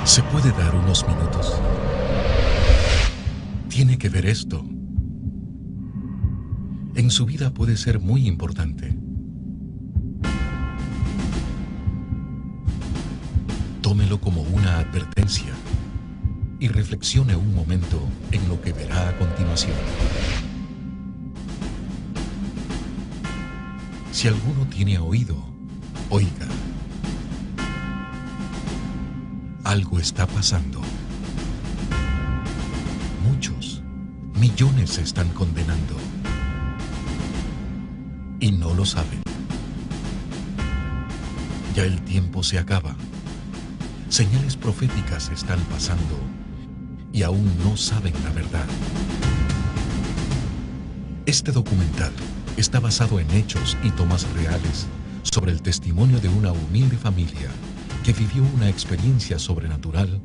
¿Se puede dar unos minutos? Tiene que ver esto. En su vida puede ser muy importante. Tómelo como una advertencia y reflexione un momento en lo que verá a continuación. Si alguno tiene oído, oiga. Algo está pasando. Muchos, millones se están condenando. Y no lo saben. Ya el tiempo se acaba. Señales proféticas están pasando y aún no saben la verdad. Este documental está basado en hechos y tomas reales sobre el testimonio de una humilde familia que vivió una experiencia sobrenatural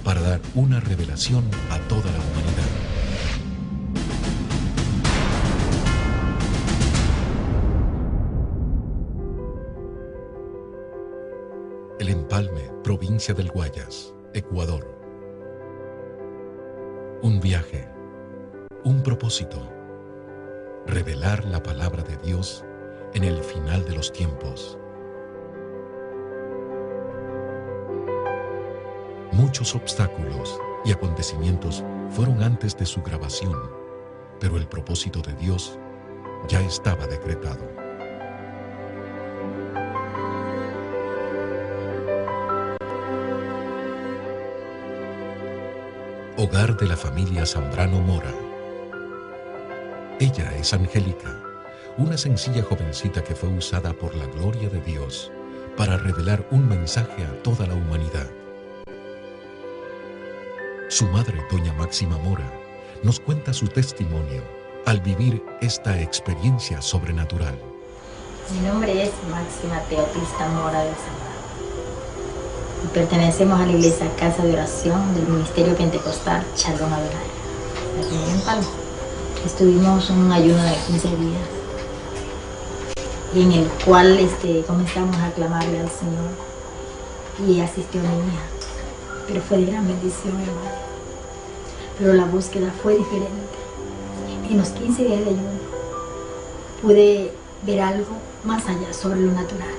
para dar una revelación a toda la humanidad. El Empalme, provincia del Guayas, Ecuador. Un viaje, un propósito, revelar la palabra de Dios en el final de los tiempos. Muchos obstáculos y acontecimientos fueron antes de su grabación, pero el propósito de Dios ya estaba decretado. Hogar de la familia Zambrano Mora. Ella es Angélica, una sencilla jovencita que fue usada por la gloria de Dios para revelar un mensaje a toda la humanidad. Su madre, doña Máxima Mora, nos cuenta su testimonio al vivir esta experiencia sobrenatural. Mi nombre es Máxima Teopista Mora de Zambrano. Y pertenecemos a la iglesia Casa de Oración del Ministerio Pentecostal Shalom Adonai, aquí en Empalme. Estuvimos un ayuno de 15 días y en el cual comenzamos a clamarle al Señor y asistió mi hija, pero fue de gran bendición, hermano. Pero la búsqueda fue diferente. En los 15 días de ayuno pude ver algo más allá sobre lo natural,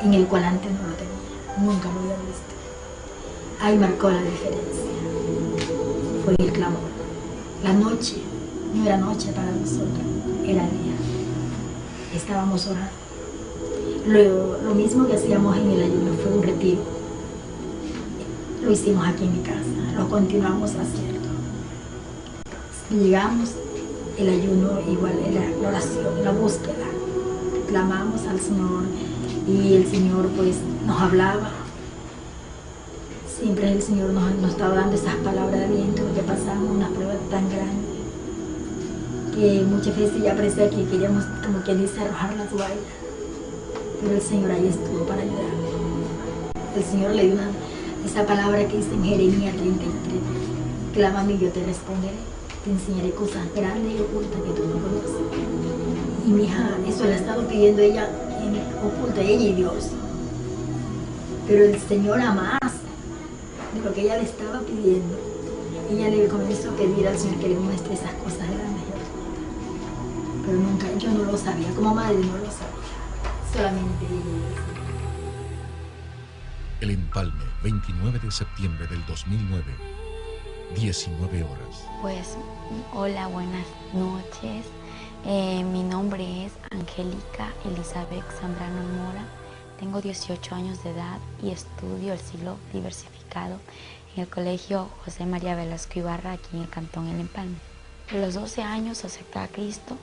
en el cual antes no lo tenía, nunca lo había visto. Ahí marcó la diferencia. Fue el clamor. La noche no era noche para nosotros, era día. Estábamos orando. Lo mismo que hacíamos en el ayuno fue un retiro. Lo hicimos aquí en mi casa, lo continuamos haciendo. Llegamos, el ayuno igual era la oración, la búsqueda. Clamamos al Señor y el Señor pues nos hablaba. Siempre el Señor nos estaba dando esas palabras de aliento porque pasamos una prueba tan grande que muchas veces ya parecía que queríamos, como quien dice, arrojar la toalla. Pero el Señor ahí estuvo para ayudarnos. El Señor le dio esa palabra que dice en Jeremías 33, clámame y yo te responderé, te enseñaré cosas grandes y ocultas que tú no conoces. Y mi hija, eso le ha estado pidiendo ella en oculto, ella y Dios. Pero el Señor a más de lo que ella le estaba pidiendo, ella le comenzó a pedir al Señor que le muestre esas cosas grandes y ocultas. Pero nunca, yo no lo sabía, como madre no lo sabía, solamente ella. El Empalme, 29 de septiembre del 2009, 19 horas. Pues, hola, buenas noches. Mi nombre es Angélica Elizabeth Zambrano Mora. Tengo 18 años de edad y estudio el siglo diversificado en el Colegio José María Velasco Ibarra, aquí en el Cantón El Empalme. A los 12 años acepté a Cristo.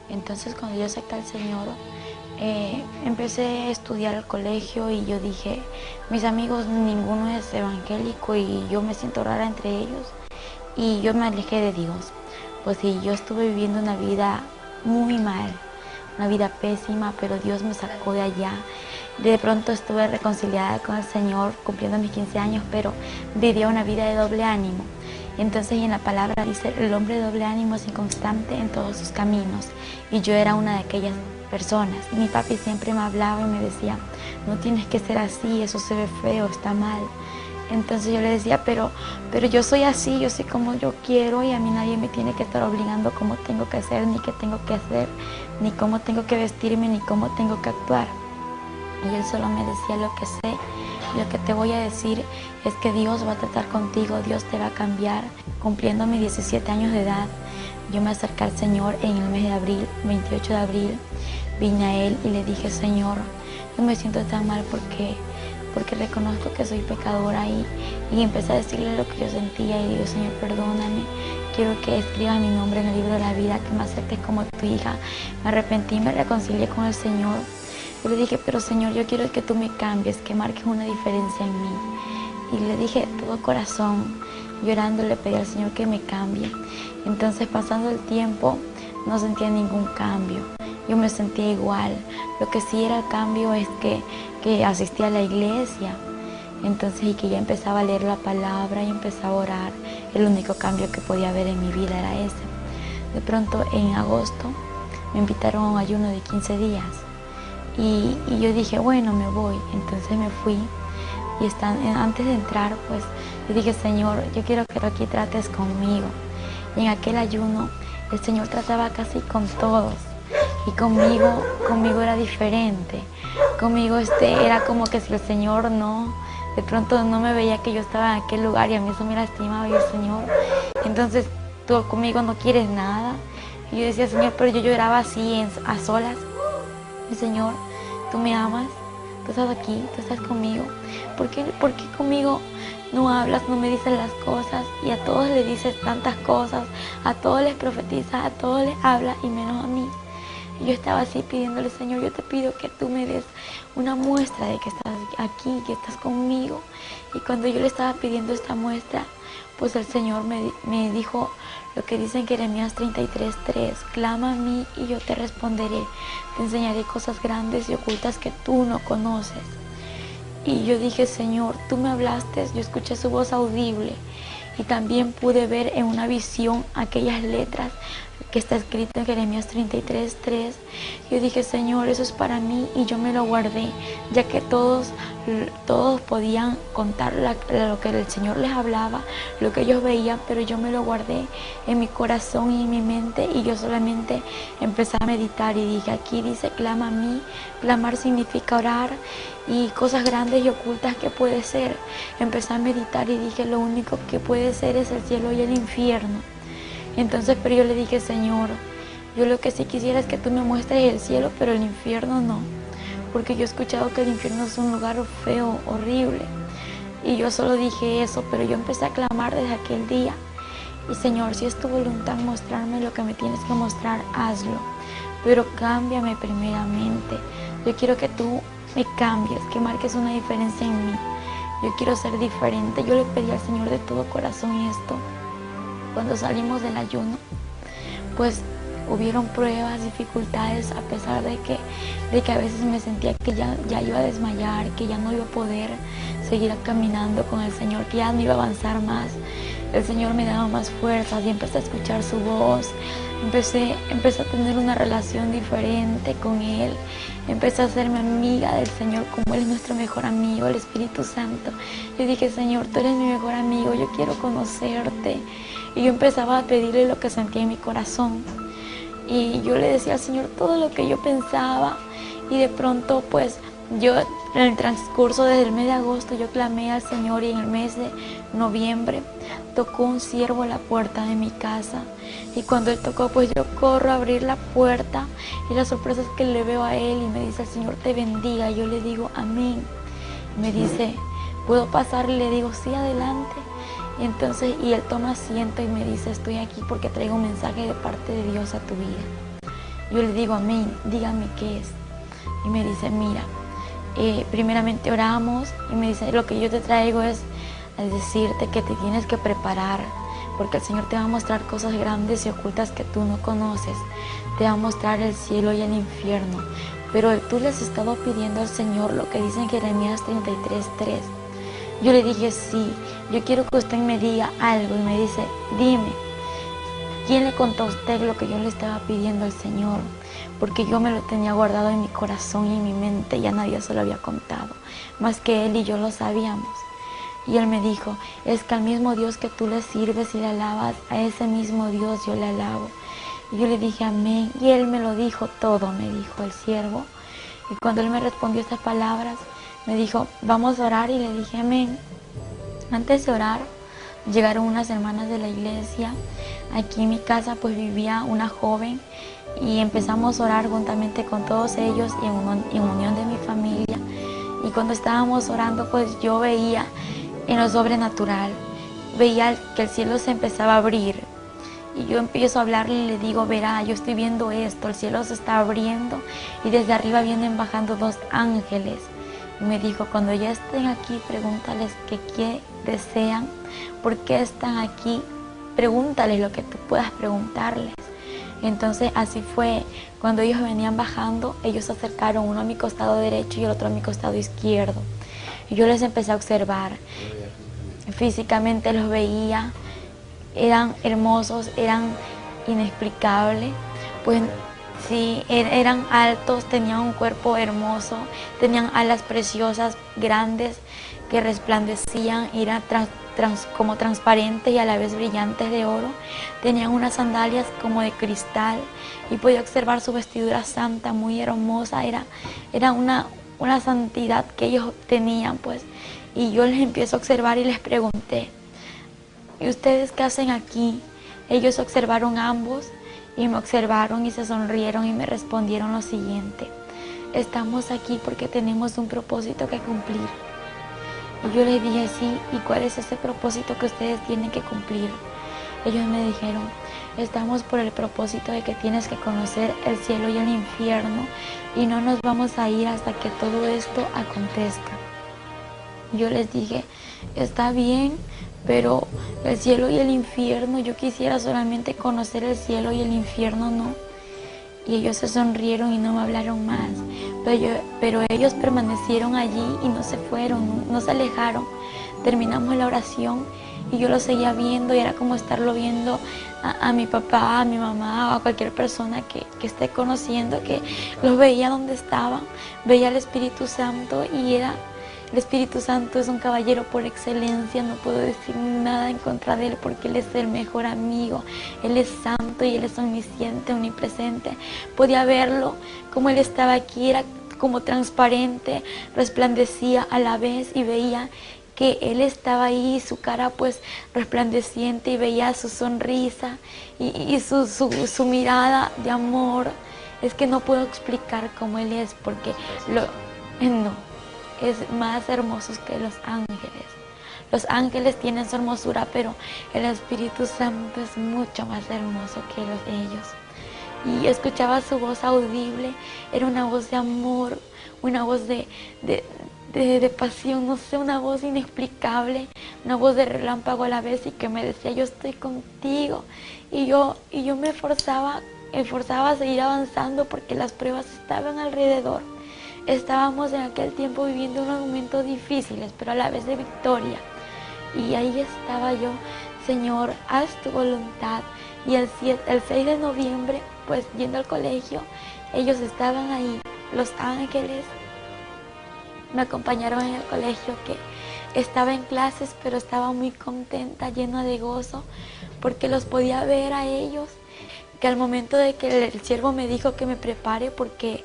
Entonces, cuando yo acepté al Señor, empecé a estudiar al colegio y yo dije, mis amigos ninguno es evangélico y yo me siento rara entre ellos y yo me alejé de Dios. Pues sí, yo estuve viviendo una vida muy mal, una vida pésima, pero Dios me sacó de allá. De pronto estuve reconciliada con el Señor cumpliendo mis 15 años, pero vivía una vida de doble ánimo. Entonces en la palabra dice, el hombre de doble ánimo es inconstante en todos sus caminos. Y yo era una de aquellas personas. Mi papi siempre me hablaba y me decía, no tienes que ser así, eso se ve feo, está mal. Entonces yo le decía, pero yo soy así, yo soy como yo quiero y a mí nadie me tiene que estar obligando cómo tengo que hacer, ni qué tengo que hacer, ni cómo tengo que vestirme, ni cómo tengo que actuar. Y él solo me decía, lo que sé, lo que te voy a decir es que Dios va a tratar contigo, Dios te va a cambiar. Cumpliendo mis 17 años de edad, yo me acerqué al Señor en el mes de abril, 28 de abril, vine a Él y le dije, Señor, yo me siento tan mal porque reconozco que soy pecadora y empecé a decirle lo que yo sentía y digo, Señor, perdóname, quiero que escribas mi nombre en el libro de la vida, que me aceptes como tu hija. Me arrepentí, me reconcilié con el Señor. Yo le dije, pero Señor, yo quiero que tú me cambies, que marques una diferencia en mí. Y le dije de todo corazón, llorando, le pedí al Señor que me cambie. Entonces, pasando el tiempo, no sentía ningún cambio. Yo me sentía igual. Lo que sí era el cambio es que asistía a la iglesia. Entonces, y que ya empezaba a leer la palabra y empezaba a orar. El único cambio que podía haber en mi vida era ese. De pronto, en agosto, me invitaron a un ayuno de 15 días. Y yo dije, bueno, me voy. Entonces me fui. Y antes de entrar, pues, yo dije, Señor, yo quiero que aquí trates conmigo. Y en aquel ayuno, el Señor trataba casi con todos. Y conmigo era diferente. Conmigo era como que si el Señor de pronto no me veía que yo estaba en aquel lugar y a mí eso me lastimaba. Y el Señor, entonces tú conmigo no quieres nada. Y yo decía, Señor, pero yo lloraba así a solas. Y Señor, tú me amas, tú estás aquí, tú estás conmigo. ¿Por qué conmigo no hablas, no me dices las cosas? Y a todos le dices tantas cosas, a todos les profetizas, a todos les hablas y menos a mí. Y yo estaba así pidiéndole, Señor, yo te pido que tú me des una muestra de que estás aquí, que estás conmigo. Y cuando yo le estaba pidiendo esta muestra, pues el Señor me dijo lo que dice en Jeremías 33:3, clama a mí y yo te responderé, te enseñaré cosas grandes y ocultas que tú no conoces. Y yo dije, Señor, tú me hablaste, yo escuché su voz audible y también pude ver en una visión aquellas letras que está escrito en Jeremías 33:3. Yo dije, Señor, eso es para mí y yo me lo guardé, ya que todos podían contar lo que el Señor les hablaba, lo que ellos veían, pero yo me lo guardé en mi corazón y en mi mente y yo solamente empecé a meditar y dije, aquí dice, clama a mí. Clamar significa orar y cosas grandes y ocultas que puede ser. Empecé a meditar y dije, lo único que puede ser es el cielo y el infierno. Entonces, pero yo le dije, Señor, yo lo que sí quisiera es que tú me muestres el cielo, pero el infierno no. Porque yo he escuchado que el infierno es un lugar feo, horrible. Y yo solo dije eso, pero yo empecé a clamar desde aquel día. Y Señor, si es tu voluntad mostrarme lo que me tienes que mostrar, hazlo. Pero cámbiame primeramente. Yo quiero que tú me cambies, que marques una diferencia en mí. Yo quiero ser diferente. Yo le pedí al Señor de todo corazón esto. Cuando salimos del ayuno, pues hubieron pruebas, dificultades, a pesar de que a veces me sentía que ya iba a desmayar, que ya no iba a poder seguir caminando con el Señor, que ya no iba a avanzar más. El Señor me daba más fuerzas y empecé a escuchar su voz. Empecé a tener una relación diferente con Él. Empecé a hacerme amiga del Señor, como Él es nuestro mejor amigo, el Espíritu Santo. Yo dije, Señor, tú eres mi mejor amigo, yo quiero conocerte. Y yo empezaba a pedirle lo que sentía en mi corazón. Y yo le decía al Señor todo lo que yo pensaba. Y de pronto, pues, yo en el transcurso desde el mes de agosto, yo clamé al Señor y en el mes de noviembre tocó un siervo a la puerta de mi casa. Y cuando él tocó, pues yo corro a abrir la puerta y la sorpresa es que le veo a él y me dice, el Señor te bendiga. Y yo le digo, amén. Y me dice, ¿puedo pasar? Y le digo, sí, adelante. Y él toma asiento y me dice, estoy aquí porque traigo un mensaje de parte de Dios a tu vida. Yo le digo, amén, dígame qué es. Y me dice, mira, primeramente oramos y me dice, lo que yo te traigo es a decirte que te tienes que preparar porque el Señor te va a mostrar cosas grandes y ocultas que tú no conoces. Te va a mostrar el cielo y el infierno. Pero tú le has estado pidiendo al Señor lo que dice en Jeremías 33:3. Yo le dije, sí, yo quiero que usted me diga algo. Y me dice, dime, ¿quién le contó a usted lo que yo le estaba pidiendo al Señor? Porque yo me lo tenía guardado en mi corazón y en mi mente, ya nadie se lo había contado, más que Él y yo lo sabíamos. Y él me dijo, es que al mismo Dios que tú le sirves y le alabas, a ese mismo Dios yo le alabo. Y yo le dije, amén. Y él me lo dijo todo, me dijo el siervo. Y cuando él me respondió estas palabras, me dijo, vamos a orar, y le dije, amén. Antes de orar, llegaron unas hermanas de la iglesia. Aquí en mi casa pues vivía una joven y empezamos a orar juntamente con todos ellos y en unión de mi familia. Y cuando estábamos orando, pues yo veía en lo sobrenatural, veía que el cielo se empezaba a abrir. Y yo empiezo a hablarle y le digo, verá, yo estoy viendo esto, el cielo se está abriendo y desde arriba vienen bajando 2 ángeles. Y me dijo, cuando ya estén aquí, pregúntales qué desean, por qué están aquí, pregúntales lo que tú puedas preguntarles. Entonces así fue, cuando ellos venían bajando, ellos se acercaron, uno a mi costado derecho y el otro a mi costado izquierdo. Y yo les empecé a observar, físicamente los veía, eran hermosos, eran inexplicables, pues sí, eran altos, tenían un cuerpo hermoso, tenían alas preciosas, grandes, que resplandecían, eran como transparentes y a la vez brillantes de oro. Tenían unas sandalias como de cristal y podía observar su vestidura santa, muy hermosa, era una santidad que ellos tenían, pues. Y yo les empiezo a observar y les pregunté, ¿y ustedes qué hacen aquí? Ellos observaron ambos y me observaron y se sonrieron y me respondieron lo siguiente: estamos aquí porque tenemos un propósito que cumplir. Y yo les dije, sí, ¿y cuál es ese propósito que ustedes tienen que cumplir? Ellos me dijeron, estamos por el propósito de que tienes que conocer el cielo y el infierno y no nos vamos a ir hasta que todo esto acontezca. Yo les dije, está bien, pero el cielo y el infierno, yo quisiera solamente conocer el cielo y el infierno no. Y ellos se sonrieron y no me hablaron más, pero ellos permanecieron allí y no se fueron, no se alejaron. Terminamos la oración y yo lo seguía viendo y era como estarlo viendo a mi papá, a mi mamá o a cualquier persona que esté conociendo, que los veía donde estaban, veía al Espíritu Santo y el Espíritu Santo es un caballero por excelencia, no puedo decir nada en contra de él porque él es el mejor amigo, él es santo y él es omnisciente, omnipresente. Podía verlo como él estaba aquí, era como transparente, resplandecía a la vez y veía que él estaba ahí, su cara pues resplandeciente y veía su sonrisa y su mirada de amor. Es que no puedo explicar cómo él es porque no. Es más hermosos que los ángeles. Los ángeles tienen su hermosura, pero el Espíritu Santo es mucho más hermoso que ellos. Y escuchaba su voz audible, era una voz de amor, una voz de pasión, no sé, una voz inexplicable, una voz de relámpago a la vez y que me decía, yo estoy contigo. Y yo me esforzaba a seguir avanzando porque las pruebas estaban alrededor. Estábamos en aquel tiempo viviendo unos momentos difíciles, pero a la vez de victoria. Y ahí estaba yo, Señor, haz tu voluntad. Y el 6 de noviembre, pues yendo al colegio, ellos estaban ahí, los ángeles. Me acompañaron en el colegio, que estaba en clases, pero estaba muy contenta, llena de gozo, porque los podía ver a ellos. Que al momento de que el siervo me dijo que me prepare porque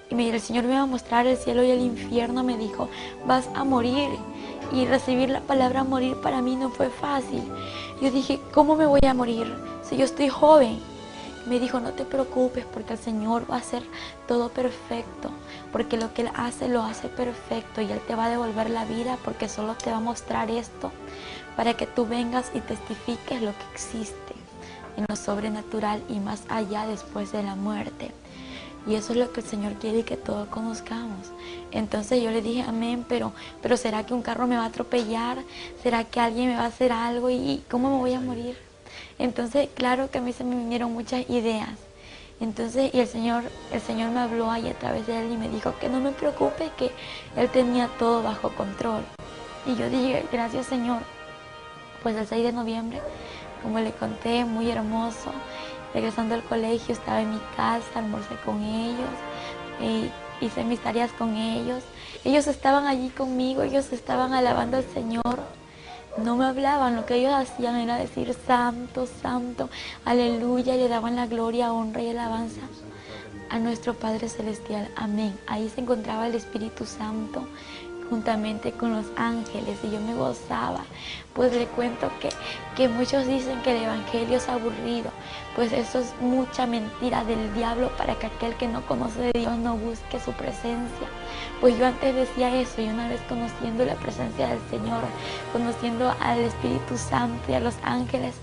el Señor me iba a mostrar el cielo y el infierno, me dijo, vas a morir. Y recibir la palabra morir para mí no fue fácil. Yo dije, ¿cómo me voy a morir si yo estoy joven? Me dijo, no te preocupes porque el Señor va a hacer todo perfecto, porque lo que Él hace, lo hace perfecto y Él te va a devolver la vida porque solo te va a mostrar esto para que tú vengas y testifiques lo que existe en lo sobrenatural y más allá después de la muerte. Y eso es lo que el Señor quiere que todos conozcamos. Entonces yo le dije, amén, pero ¿será que un carro me va a atropellar? ¿Será que alguien me va a hacer algo? ¿Y cómo me voy a morir? Entonces, claro que a mí se me vinieron muchas ideas. Entonces, y el Señor me habló ahí a través de él y me dijo que no me preocupe, que Él tenía todo bajo control. Y yo dije, gracias Señor. Pues el 6 de noviembre, como le conté, muy hermoso. Regresando al colegio, estaba en mi casa, almorcé con ellos, hice mis tareas con ellos. Ellos estaban allí conmigo, ellos estaban alabando al Señor. no me hablaban, lo que ellos hacían era decir santo, santo, aleluya, y le daban la gloria, honra y alabanza a nuestro Padre Celestial, amén. Ahí se encontraba el Espíritu Santo juntamente con los ángeles y yo me gozaba. Pues le cuento que muchos dicen que el evangelio es aburrido, pues eso es mucha mentira del diablo para que aquel que no conoce de Dios no busque su presencia. Pues yo antes decía eso, y una vez conociendo la presencia del Señor, conociendo al Espíritu Santo y a los ángeles,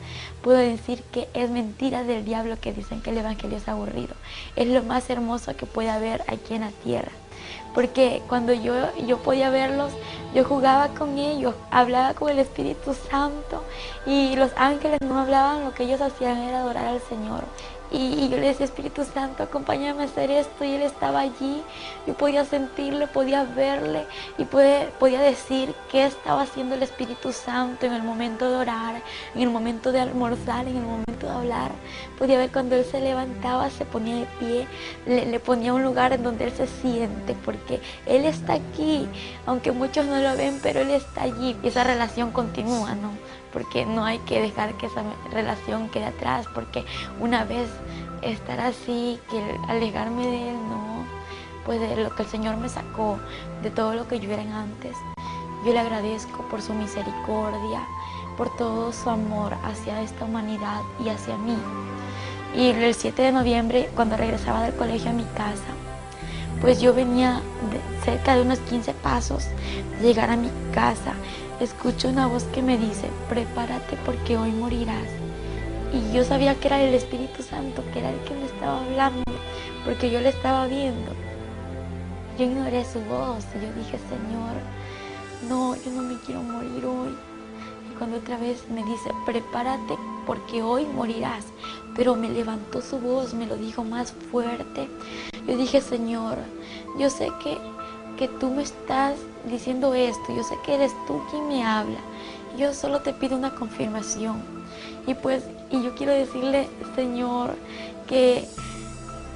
puedo decir que es mentira del diablo que dicen que el evangelio es aburrido. Es lo más hermoso que puede haber aquí en la tierra. Porque cuando yo podía verlos, yo jugaba con ellos, hablaba con el Espíritu Santo y los ángeles no hablaban, lo que ellos hacían era adorar al Señor. Y yo le decía, Espíritu Santo, acompáñame a hacer esto, y Él estaba allí. Yo podía sentirle, podía verle y podía decir qué estaba haciendo el Espíritu Santo en el momento de orar, en el momento de almorzar, en el momento de hablar. Podía ver cuando Él se levantaba, se ponía de pie, le ponía un lugar en donde Él se siente, porque Él está aquí, aunque muchos no lo ven, pero Él está allí. Y esa relación continúa, ¿no? Porque no hay que dejar que esa relación quede atrás, porque una vez estar así, que alejarme de Él, no, pues de lo que el Señor me sacó, de todo lo que yo era antes. Yo le agradezco por su misericordia, por todo su amor hacia esta humanidad y hacia mí. Y el 7 de noviembre, cuando regresaba del colegio a mi casa, pues yo venía cerca de unos 15 pasos de llegar a mi casa. Escucho una voz que me dice, prepárate porque hoy morirás. Y yo sabía que era el Espíritu Santo, que era el que me estaba hablando, porque yo le estaba viendo. Yo ignoré su voz y yo dije, Señor, no, yo no me quiero morir hoy. Y cuando otra vez me dice, prepárate porque hoy morirás, pero me levantó su voz, me lo dijo más fuerte. Yo dije, Señor, yo sé que tú me estás diciendo esto, yo sé que eres tú quien me habla, yo solo te pido una confirmación. Y yo quiero decirle, Señor, que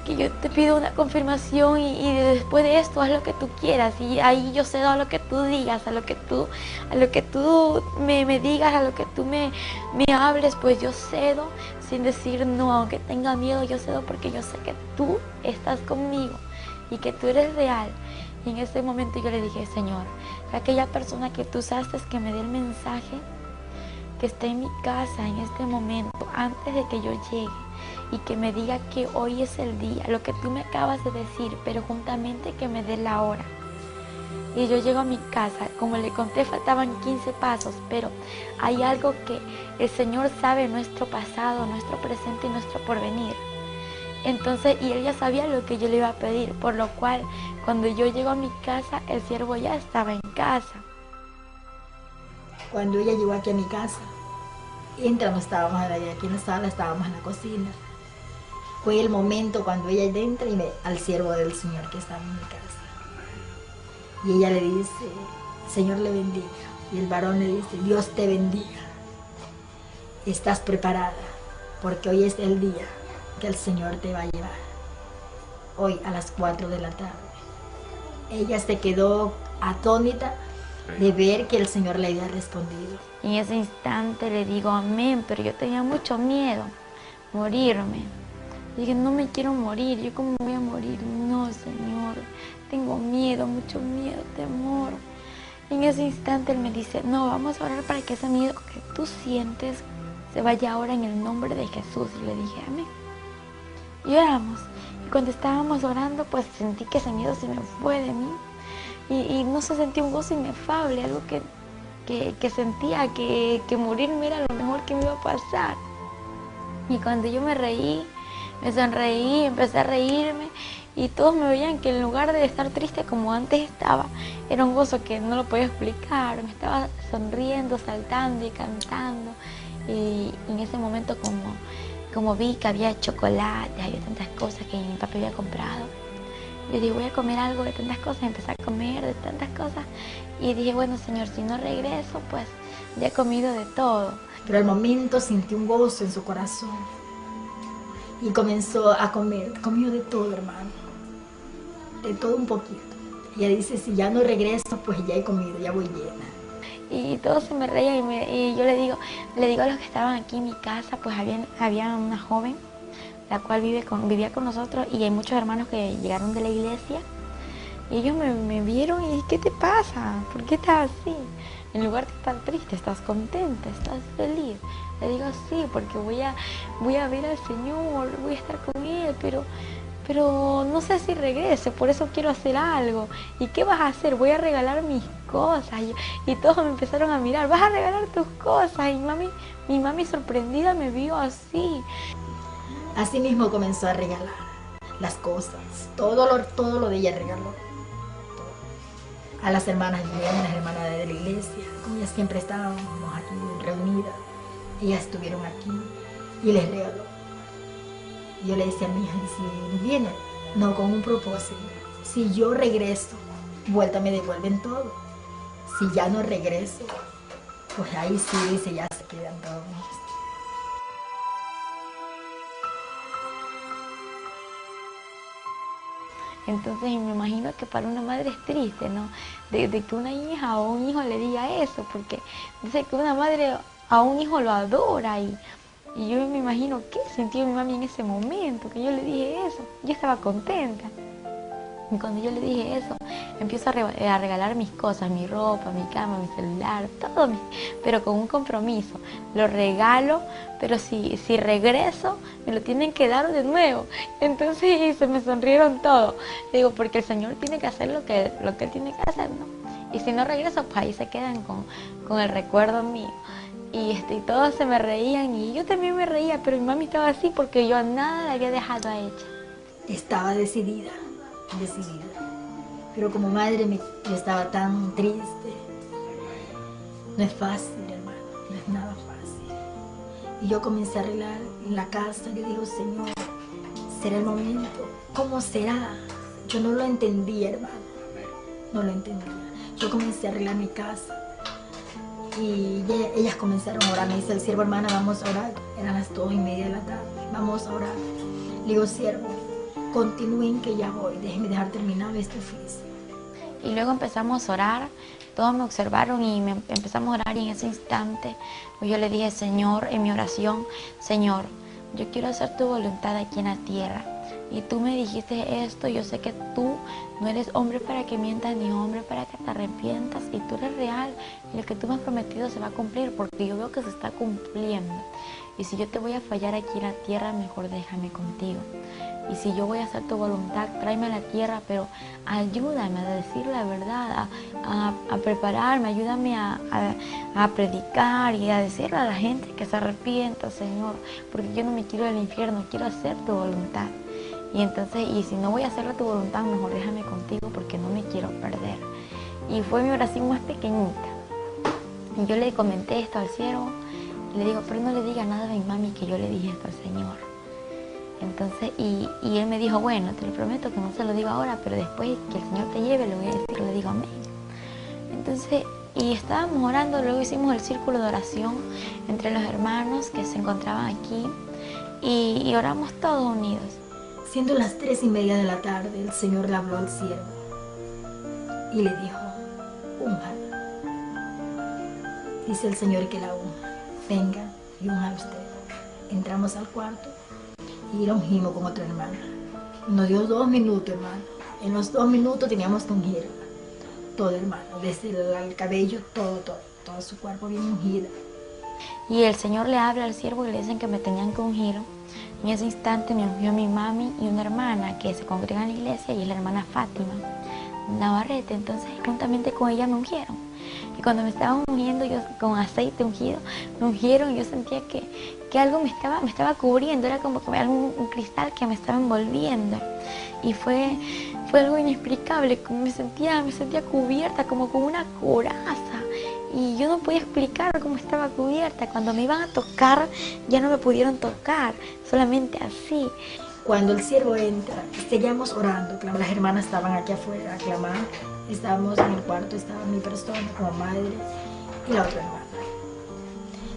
yo te pido una confirmación y después de esto haz lo que tú quieras, y ahí yo cedo a lo que tú digas, a lo que tú me digas, a lo que tú me hables, pues yo cedo sin decir no, aunque tenga miedo, yo cedo porque yo sé que tú estás conmigo y que tú eres real. Y en ese momento yo le dije, Señor, que aquella persona que tú usaste que me dé el mensaje, que esté en mi casa en este momento, antes de que yo llegue, y que me diga que hoy es el día, lo que tú me acabas de decir, pero juntamente que me dé la hora. Y yo llego a mi casa, como le conté, faltaban 15 pasos, pero hay algo que el Señor sabe, nuestro pasado, nuestro presente y nuestro porvenir. Entonces, y Él ya sabía lo que yo le iba a pedir, por lo cual, cuando yo llego a mi casa, el siervo ya estaba en casa. Cuando ella llegó aquí a mi casa, entramos, estábamos aquí en la sala, estábamos en la cocina. Fue el momento cuando ella entra y ve al siervo del Señor que estaba en mi casa. Y ella le dice, Señor le bendiga. Y el varón le dice, Dios te bendiga. Estás preparada, porque hoy es el día que el Señor te va a llevar. Hoy a las 4 de la tarde. Ella se quedó atónita de ver que el Señor le había respondido. En ese instante le digo amén, pero yo tenía mucho miedo, morirme. Dije, no me quiero morir, ¿yo cómo voy a morir? No, Señor, tengo miedo, mucho miedo, temor. En ese instante Él me dice, no, vamos a orar para que ese miedo que tú sientes se vaya ahora en el nombre de Jesús. Y le dije, amén. Y oramos. Y cuando estábamos orando, pues sentí que ese miedo se me fue de mí. Y no se sentía un gozo inefable, algo que sentía que morirme era lo mejor que me iba a pasar. Y cuando yo me reí, me sonreí, empecé a reírme, y todos me veían que en lugar de estar triste como antes estaba, era un gozo que no lo podía explicar. Me estaba sonriendo, saltando y cantando. Y en ese momento como vi que había chocolate, había tantas cosas que mi papá había comprado, yo dije, voy a comer algo de tantas cosas, empecé a comer de tantas cosas, y dije, bueno, Señor, si no regreso, pues ya he comido de todo. Pero al momento sentí un gozo en su corazón, y comenzó a comer, comió de todo, hermano, de todo un poquito. Ella dice, si ya no regreso, pues ya he comido, ya voy llena. y todos se me reían y yo le digo a los que estaban aquí en mi casa, pues había una joven, la cual vivía con nosotros, y hay muchos hermanos que llegaron de la iglesia, y ellos me vieron y ¿qué te pasa? ¿Por qué estás así? En lugar de estar triste, ¿estás contenta? ¿Estás feliz? Le digo, sí, porque voy a ver al Señor, voy a estar con Él, pero no sé si regrese, por eso quiero hacer algo. ¿Y qué vas a hacer? Voy a regalar mis cosas. Y todos me empezaron a mirar, vas a regalar tus cosas. Y mi mami sorprendida me vio así. Así mismo comenzó a regalar las cosas, todo lo de ella regaló. A las hermanas vinieron, las hermanas de la iglesia, como ellas siempre estábamos aquí reunidas, ellas estuvieron aquí y les regaló. Yo le decía a mi hija, si vienen, no con un propósito, si yo regreso, vuelta me devuelven todo. Si ya no regreso, pues ahí sí, dice, ya se quedan todos. Entonces me imagino que para una madre es triste, ¿no? De que una hija o un hijo le diga eso, porque dice que una madre a un hijo lo adora y yo me imagino qué sintió mi mami en ese momento, que yo le dije eso. Yo estaba contenta. Y cuando yo le dije eso, empiezo a regalar mis cosas, mi ropa, mi cama, mi celular, todo, pero con un compromiso. Lo regalo, pero si regreso, me lo tienen que dar de nuevo. Entonces se me sonrieron todos. Digo, porque el Señor tiene que hacer lo que Él tiene que hacer, ¿no? Y si no regreso, pues ahí se quedan con el recuerdo mío. Y todos se me reían y yo también me reía, pero mi mami estaba así porque yo nada le había dejado a ella. Estaba decidida. Pero como madre yo estaba tan triste. No es fácil, hermano, no es nada fácil. Y yo comencé a arreglar en la casa. Yo digo, Señor, ¿será el momento? ¿Cómo será? Yo no lo entendía, hermano. No lo entendía. Yo comencé a arreglar mi casa. Y ellas comenzaron a orar. Me dice el siervo, hermana, vamos a orar. Eran las 2:30 de la tarde. Vamos a orar. Le digo, siervo, continúen que ya voy. Déjenme dejar terminar este oficio. Y luego empezamos a orar. Todos me observaron y empezamos a orar, y en ese instante pues yo le dije, Señor, en mi oración, Señor, yo quiero hacer tu voluntad aquí en la tierra. Y tú me dijiste esto, yo sé que tú no eres hombre para que mientas ni hombre para que te arrepientas, y tú eres real y lo que tú me has prometido se va a cumplir, porque yo veo que se está cumpliendo. Y si yo te voy a fallar aquí en la tierra, mejor déjame contigo. Y si yo voy a hacer tu voluntad, tráeme a la tierra, pero ayúdame a decir la verdad, a prepararme, ayúdame a predicar y a decirle a la gente que se arrepienta, Señor, porque yo no me quiero del infierno, quiero hacer tu voluntad. Y entonces, y si no voy a hacer tu voluntad, mejor déjame contigo porque no me quiero perder. Y fue mi oración más pequeñita. Y yo le comenté esto al siervo, y le digo, pero no le diga nada a mi mami que yo le dije esto al Señor. Entonces, y él me dijo, bueno, te lo prometo que no se lo digo ahora, pero después que el Señor te lleve, le voy a decir, le digo amén. Entonces, y estábamos orando, luego hicimos el círculo de oración entre los hermanos que se encontraban aquí, y oramos todos unidos. Siendo las 3:30 de la tarde, el Señor le habló al siervo y le dijo, únjala. Dice el Señor que la unja. Venga y unja usted. Entramos al cuarto y la ungimos con otra hermana. Nos dio 2 minutos, hermano. En los 2 minutos teníamos que ungir todo, hermano. Desde el cabello, todo su cuerpo bien ungido. Y el Señor le habla al siervo y le dicen que me tenían que ungir. En ese instante me ungió mi mami y una hermana que se congrega en la iglesia, y es la hermana Fátima Navarrete. Entonces, juntamente con ella me ungieron. Y cuando me estaban ungiendo, yo con aceite ungido, me ungieron, y yo sentía que algo me estaba cubriendo, era como que un cristal que me estaba envolviendo. Y fue algo inexplicable, me sentía cubierta como con una coraza. Y yo no podía explicar cómo estaba cubierta. Cuando me iban a tocar, ya no me pudieron tocar, solamente así. Cuando el siervo entra, seguíamos orando. Las hermanas estaban aquí afuera aclamando. Estábamos en el cuarto, estaba mi persona como madre y la otra hermana.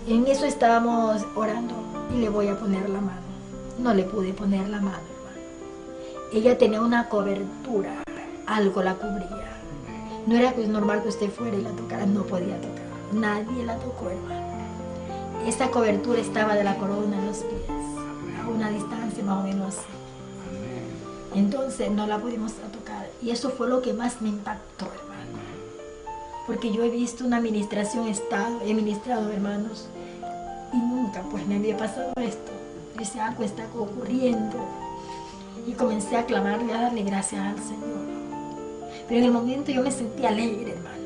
En eso estábamos orando y le voy a poner la mano. No le pude poner la mano, hermano. Ella tenía una cobertura, algo la cubría. No era normal que usted fuera y la tocara, no podía tocar. Nadie la tocó, hermano. Esa cobertura estaba de la corona a los pies, a una distancia más o menos así. Entonces no la pudimos tocar. Y eso fue lo que más me impactó, hermano. Porque yo he visto una administración Estado, he ministrado, hermanos, y nunca pues me había pasado esto. Ese algo está ocurriendo. Y comencé a clamarle, a darle gracias al Señor. Pero en el momento yo me sentí alegre, hermano.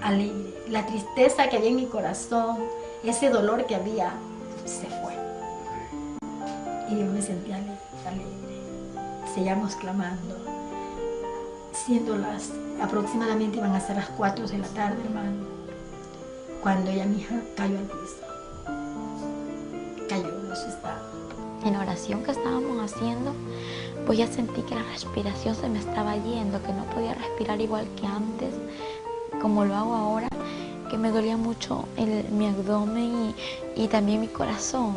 Alegre. La tristeza que había en mi corazón, ese dolor que había, se fue. Y yo me sentí alegre. Seguíamos clamando. Siendo aproximadamente iban a ser las 4 de la tarde, hermano, cuando ella, mi hija, cayó al piso. Cayó en su estado. En la oración que estábamos haciendo, pues ya sentí que la respiración se me estaba yendo, que no podía respirar igual que antes, como lo hago ahora, que me dolía mucho mi abdomen y también mi corazón.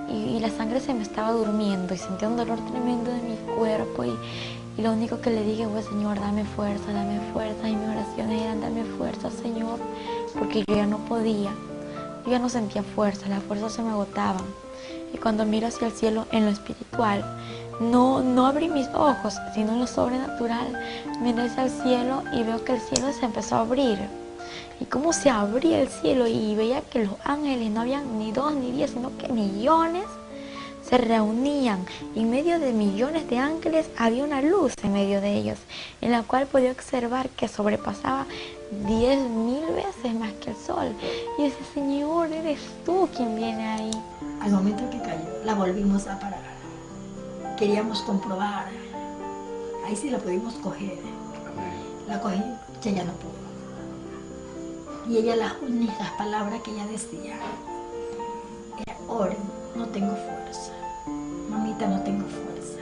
Y la sangre se me estaba durmiendo y sentía un dolor tremendo de mi cuerpo y lo único que le dije fue: Señor, dame fuerza, y mis oraciones eran: dame fuerza, Señor, porque yo ya no podía, yo ya no sentía fuerza, las fuerzas se me agotaban. Y cuando miro hacia el cielo en lo espiritual, no abrí mis ojos, sino en lo sobrenatural, miré hacia el cielo y veo que el cielo se empezó a abrir. Y cómo se abría el cielo y veía que los ángeles no habían ni 2 ni 10, sino que millones se reunían. Y en medio de millones de ángeles había una luz en medio de ellos, en la cual podía observar que sobrepasaba 10.000 veces más que el sol. Y ese: Señor, eres tú quien viene ahí. Al momento que cayó, la volvimos a parar. Queríamos comprobar. Ahí sí la pudimos coger. La cogí, ella no pudo. Y ella, las únicas palabras que ella decía era: oren, no tengo fuerza. Mamita, no tengo fuerza.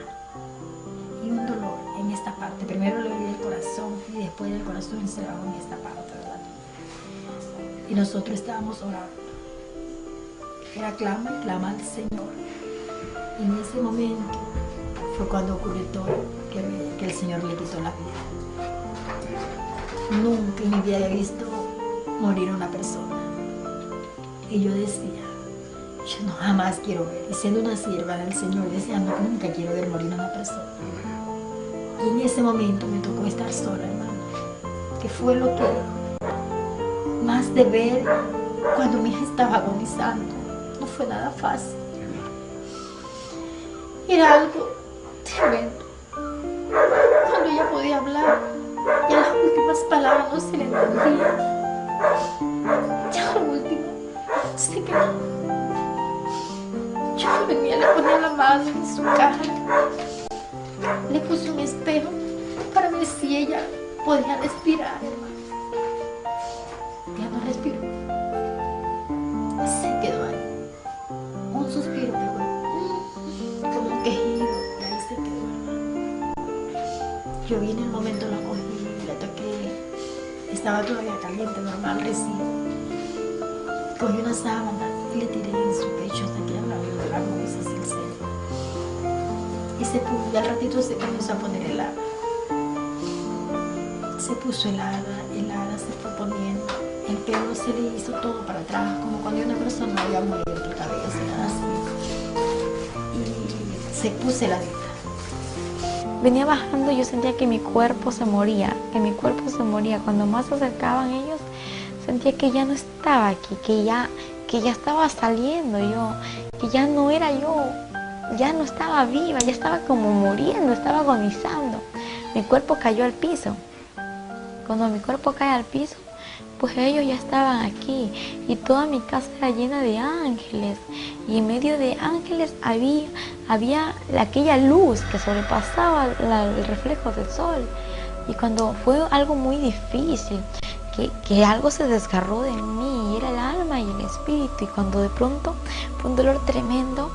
Y un dolor en esta parte. Primero le dolía el corazón y después el corazón se bajó en esta parte, ¿verdad? Y nosotros estábamos orando. Era clama y clama al Señor. Y en ese momento fue cuando ocurrió todo, que el Señor le quitó la vida. Nunca en mi vida había visto morir una persona. Y yo decía: yo no jamás quiero ver. Y siendo una sierva del Señor, decía: no, nunca quiero ver morir a una persona. Y en ese momento me tocó estar sola, hermano. Que fue lo que más de ver cuando mi hija estaba agonizando. No fue nada fácil. Era algo tremendo. Cuando ella podía hablar, ya las últimas palabras no se le entendían. Ya lo último se quedó. Yo venía, le ponía la mano en su cara, le puse un espejo para ver si ella podía respirar. Ya no respiró. Se quedó ahí. Un suspiro pegó, como un quejido, y ahí se quedó. Yo vi en el momento, la cogí, la toqué. Estaba todavía caliente, normal, recién. Cogí una sábana y le tiré en su pecho hasta que hablaba de la cabeza hacia el seno. Y se puso, y al ratito se comenzó a poner helada. Se puso helada, se fue poniendo. El pelo se le hizo todo para atrás, como cuando una persona había muerto de cabeza, así. Y se puso heladita. Venía bajando y yo sentía que mi cuerpo se moría, Cuando más se acercaban ellos, sentía que ya no estaba aquí, que ya estaba saliendo yo, que ya no era yo, ya no estaba viva, ya estaba como muriendo, estaba agonizando. Mi cuerpo cayó al piso. Cuando mi cuerpo cae al piso, pues ellos ya estaban aquí y toda mi casa era llena de ángeles, y en medio de ángeles había aquella luz que sobrepasaba el reflejo del sol. Y cuando fue algo muy difícil, que algo se desgarró de mí, y era el alma y el espíritu, y cuando de pronto fue un dolor tremendo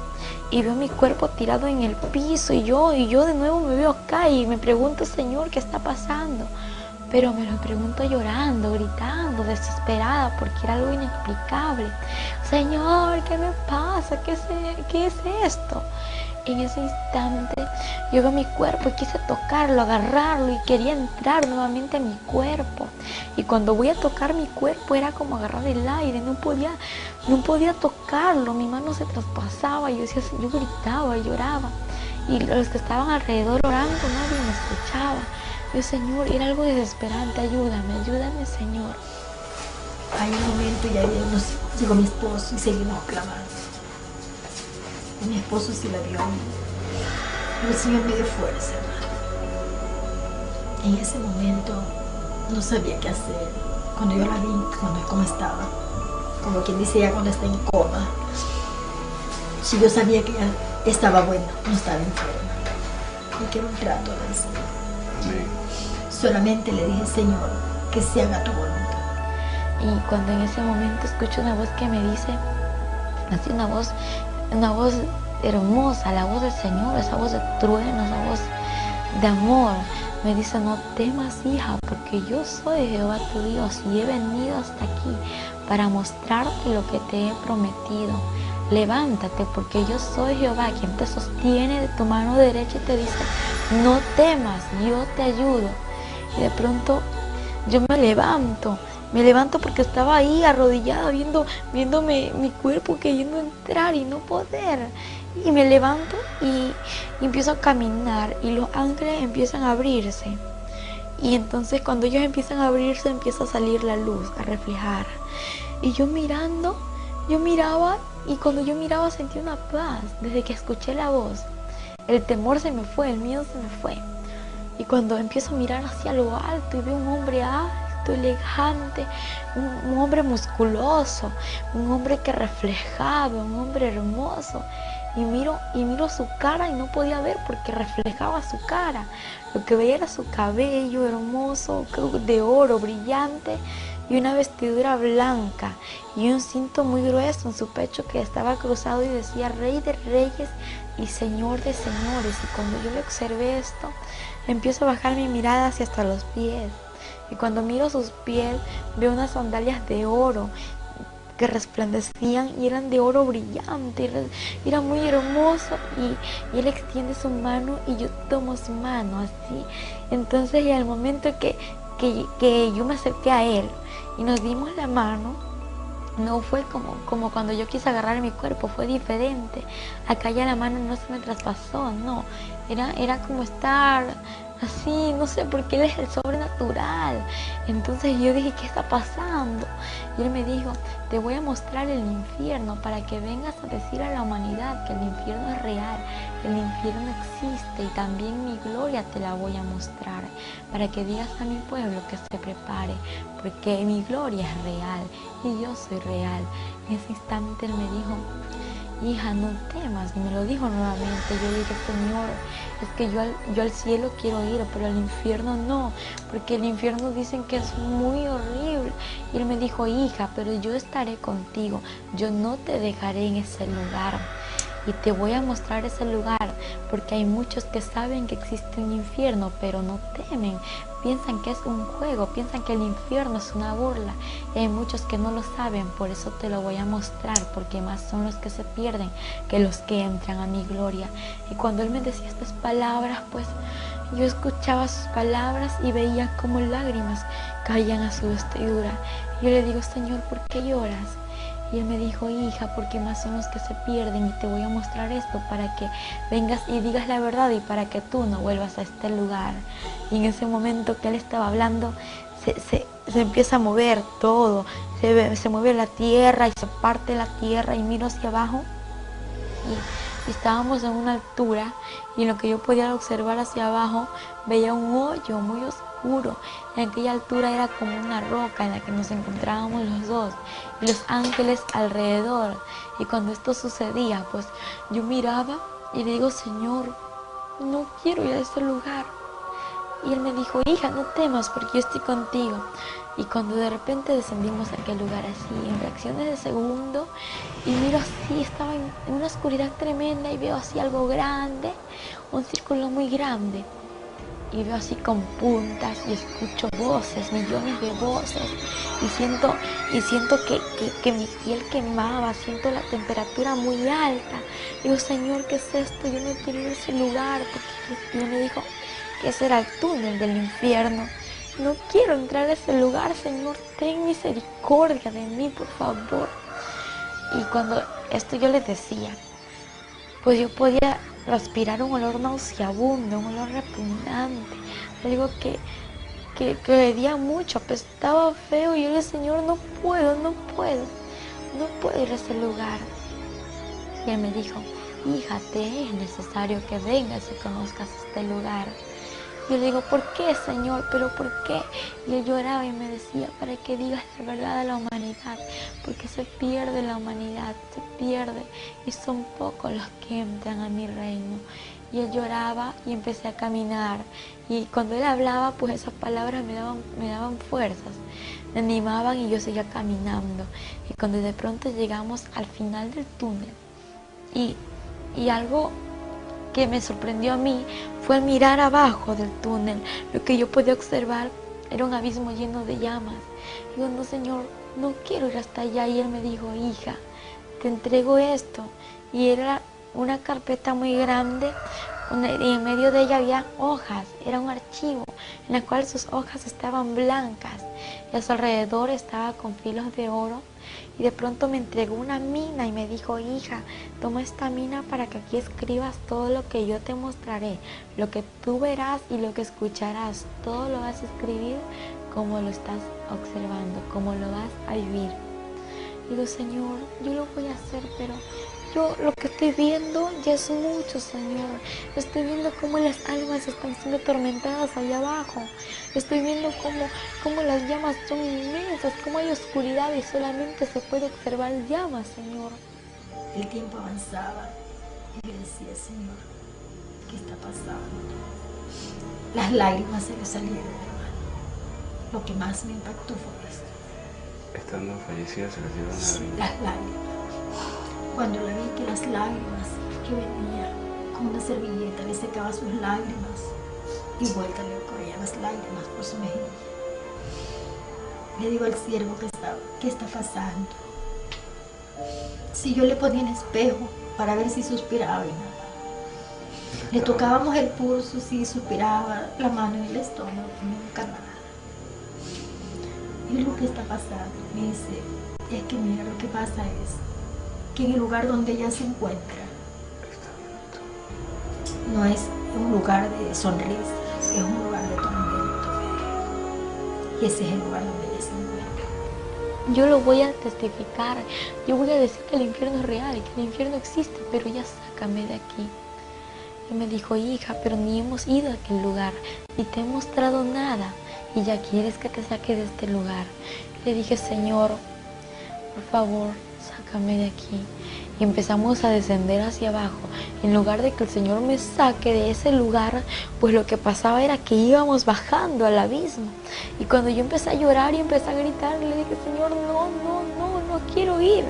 y veo mi cuerpo tirado en el piso, y yo de nuevo me veo acá y me pregunto: Señor, ¿qué está pasando? Pero me lo pregunto llorando, gritando, desesperada, porque era algo inexplicable. Señor, ¿qué me pasa? ¿Qué es esto? en ese instante yo veo mi cuerpo y quise tocarlo, agarrarlo, y quería entrar nuevamente a mi cuerpo. Y cuando voy a tocar mi cuerpo era como agarrar el aire, no podía tocarlo, mi mano se traspasaba, yo gritaba, lloraba. Y los que estaban alrededor orando, nadie me escuchaba. Yo, Señor, era algo desesperante, ayúdame, Señor. Hay un momento y ahí llegó mi esposo y seguimos clamando. Y mi esposo sí la vio a mí. El Señor me dio fuerza, hermano. En ese momento no sabía qué hacer. Cuando yo la vi, cómo estaba, como quien dice ya cuando está en coma. Si yo sabía que ya estaba buena, no estaba enferma. Y quiero un trato del Señor. Solamente le dije, Señor, que se haga tu voluntad. Y cuando en ese momento escucho una voz que me dice, así una voz hermosa, la voz del Señor, esa voz de trueno, esa voz de amor, me dice: no temas, hija, porque yo soy Jehová tu Dios y he venido hasta aquí para mostrarte lo que te he prometido. Levántate, porque yo soy Jehová, quien te sostiene de tu mano derecha y te dice: no temas, yo te ayudo. Y de pronto yo me levanto porque estaba ahí arrodillada viéndome mi cuerpo queriendo entrar y no poder. Y me levanto y empiezo a caminar y los ángeles empiezan a abrirse. Y entonces cuando ellos empiezan a abrirse, empieza a salir la luz, a reflejar. Y yo miraba, y cuando yo miraba sentí una paz. Desde que escuché la voz, el temor se me fue, el miedo se me fue. Y cuando empiezo a mirar hacia lo alto y veo un hombre alto, elegante, un hombre musculoso, un hombre que reflejaba, un hombre hermoso. Y miro su cara y no podía ver porque reflejaba su cara. Lo que veía era su cabello hermoso, de oro, brillante, y una vestidura blanca y un cinto muy grueso en su pecho que estaba cruzado y decía: Rey de Reyes y Señor de Señores. Y cuando yo le observé esto, empiezo a bajar mi mirada hacia hasta los pies. Y cuando miro sus pies, veo unas sandalias de oro que resplandecían y eran de oro brillante. Era muy hermoso, y él extiende su mano y yo tomo su mano así. Entonces, y al momento que yo me acerqué a él y nos dimos la mano, no fue como cuando yo quise agarrar mi cuerpo, fue diferente. Acá ya la mano no se me traspasó, no, era como estar así, no sé, porque él es el sobrenatural. Entonces yo dije: ¿qué está pasando? Y él me dijo: te voy a mostrar el infierno para que vengas a decir a la humanidad que el infierno es real, que el infierno existe, y también mi gloria te la voy a mostrar, para que digas a mi pueblo que se prepare, porque mi gloria es real y yo soy real. En ese instante él me dijo: hija, no temas. Y me lo dijo nuevamente. Yo dije: Señor, es que yo al cielo quiero ir, pero al infierno no, porque el infierno dicen que es muy horrible. Y él me dijo: hija, pero yo estaré contigo, yo no te dejaré en ese lugar. Y te voy a mostrar ese lugar, porque hay muchos que saben que existe un infierno, pero no temen. Piensan que es un juego, piensan que el infierno es una burla. Y hay muchos que no lo saben, por eso te lo voy a mostrar, porque más son los que se pierden que los que entran a mi gloria. Y cuando él me decía estas palabras, pues yo escuchaba sus palabras y veía como lágrimas caían a su vestidura. Y yo le digo: Señor, ¿por qué lloras? Y él me dijo: hija, porque más son los que se pierden, y te voy a mostrar esto para que vengas y digas la verdad y para que tú no vuelvas a este lugar. Y en ese momento que él estaba hablando, se empieza a mover todo, se mueve la tierra y se parte la tierra, y miro hacia abajo y estábamos en una altura, y en lo que yo podía observar hacia abajo veía un hoyo muy oscuro. En aquella altura era como una roca en la que nos encontrábamos los dos y los ángeles alrededor. Y cuando esto sucedía, pues yo miraba y le digo: Señor, no quiero ir a ese lugar. Y él me dijo: hija, no temas, porque yo estoy contigo. Y cuando de repente descendimos a aquel lugar así, en fracciones de segundo, y miro así, estaba en una oscuridad tremenda, y veo así algo grande, un círculo muy grande. y veo así con puntas y escucho voces, millones de voces, y siento que mi piel quemaba, siento la temperatura muy alta. Digo, Señor, ¿qué es esto? Yo no quiero ir a ese lugar, porque Él me dijo que ese era el túnel del infierno. No quiero entrar a ese lugar, Señor, ten misericordia de mí, por favor. Y cuando esto yo les decía, pues yo podía respirar un olor nauseabundo, un olor repugnante, algo que hedía mucho, apestaba feo, y yo le dije, Señor, no puedo ir a ese lugar. Y Él me dijo, hija, te es necesario que vengas y conozcas este lugar. Yo le digo, ¿por qué, Señor? ¿Pero por qué? Y Él lloraba y me decía, para que digas la verdad a la humanidad, porque se pierde la humanidad, se pierde, y son pocos los que entran a mi reino. Y Él lloraba y empecé a caminar, y cuando Él hablaba, pues esas palabras me daban fuerzas, me animaban, y yo seguía caminando. Y cuando de pronto llegamos al final del túnel, y algo que me sorprendió a mí fue mirar abajo del túnel. Lo que yo podía observar era un abismo lleno de llamas. Digo, no, Señor, no quiero ir hasta allá. Y Él me dijo, hija, te entrego esto. Y era una carpeta muy grande, y en medio de ella había hojas. Era un archivo en el cual sus hojas estaban blancas, y a su alrededor estaba con filos de oro. Y de pronto me entregó una mina y me dijo, hija, toma esta mina para que aquí escribas todo lo que yo te mostraré, lo que tú verás y lo que escucharás, todo lo vas a escribir como lo estás observando, como lo vas a vivir. Y digo, Señor, yo lo voy a hacer, pero yo lo que estoy viendo ya es mucho, Señor. Estoy viendo cómo las almas están siendo atormentadas allá abajo. Estoy viendo cómo las llamas son inmensas, cómo hay oscuridad y solamente se puede observar llamas, Señor. El tiempo avanzaba y yo decía, Señor, ¿qué está pasando? Las lágrimas se le salieron, hermano. Lo que más me impactó fue esto. Estando fallecida se le dieron las lágrimas. Cuando le vi que las lágrimas que venía con una servilleta le secaba sus lágrimas y vuelta le corrían las lágrimas por su mejilla. Le digo al siervo ¿qué está pasando? Si yo le ponía el espejo para ver si suspiraba y nada. Le tocábamos el pulso, si suspiraba, la mano en el estómago, nunca nada. Y lo que está pasando, me dice, es que mira, lo que pasa es que en el lugar donde ella se encuentra no es un lugar de sonrisa, es un lugar de tormento. Y ese es el lugar donde ella se encuentra. Yo lo voy a testificar, yo voy a decir que el infierno es real y que el infierno existe, pero ya sácame de aquí. Y me dijo, hija, pero ni hemos ido a aquel lugar, ni te he mostrado nada, y ya quieres que te saque de este lugar. Le dije, Señor, por favor, sácame de aquí. Y empezamos a descender hacia abajo. En lugar de que el Señor me saque de ese lugar, pues lo que pasaba era que íbamos bajando al abismo. Y cuando yo empecé a llorar y empecé a gritar, le dije, Señor, no quiero ir.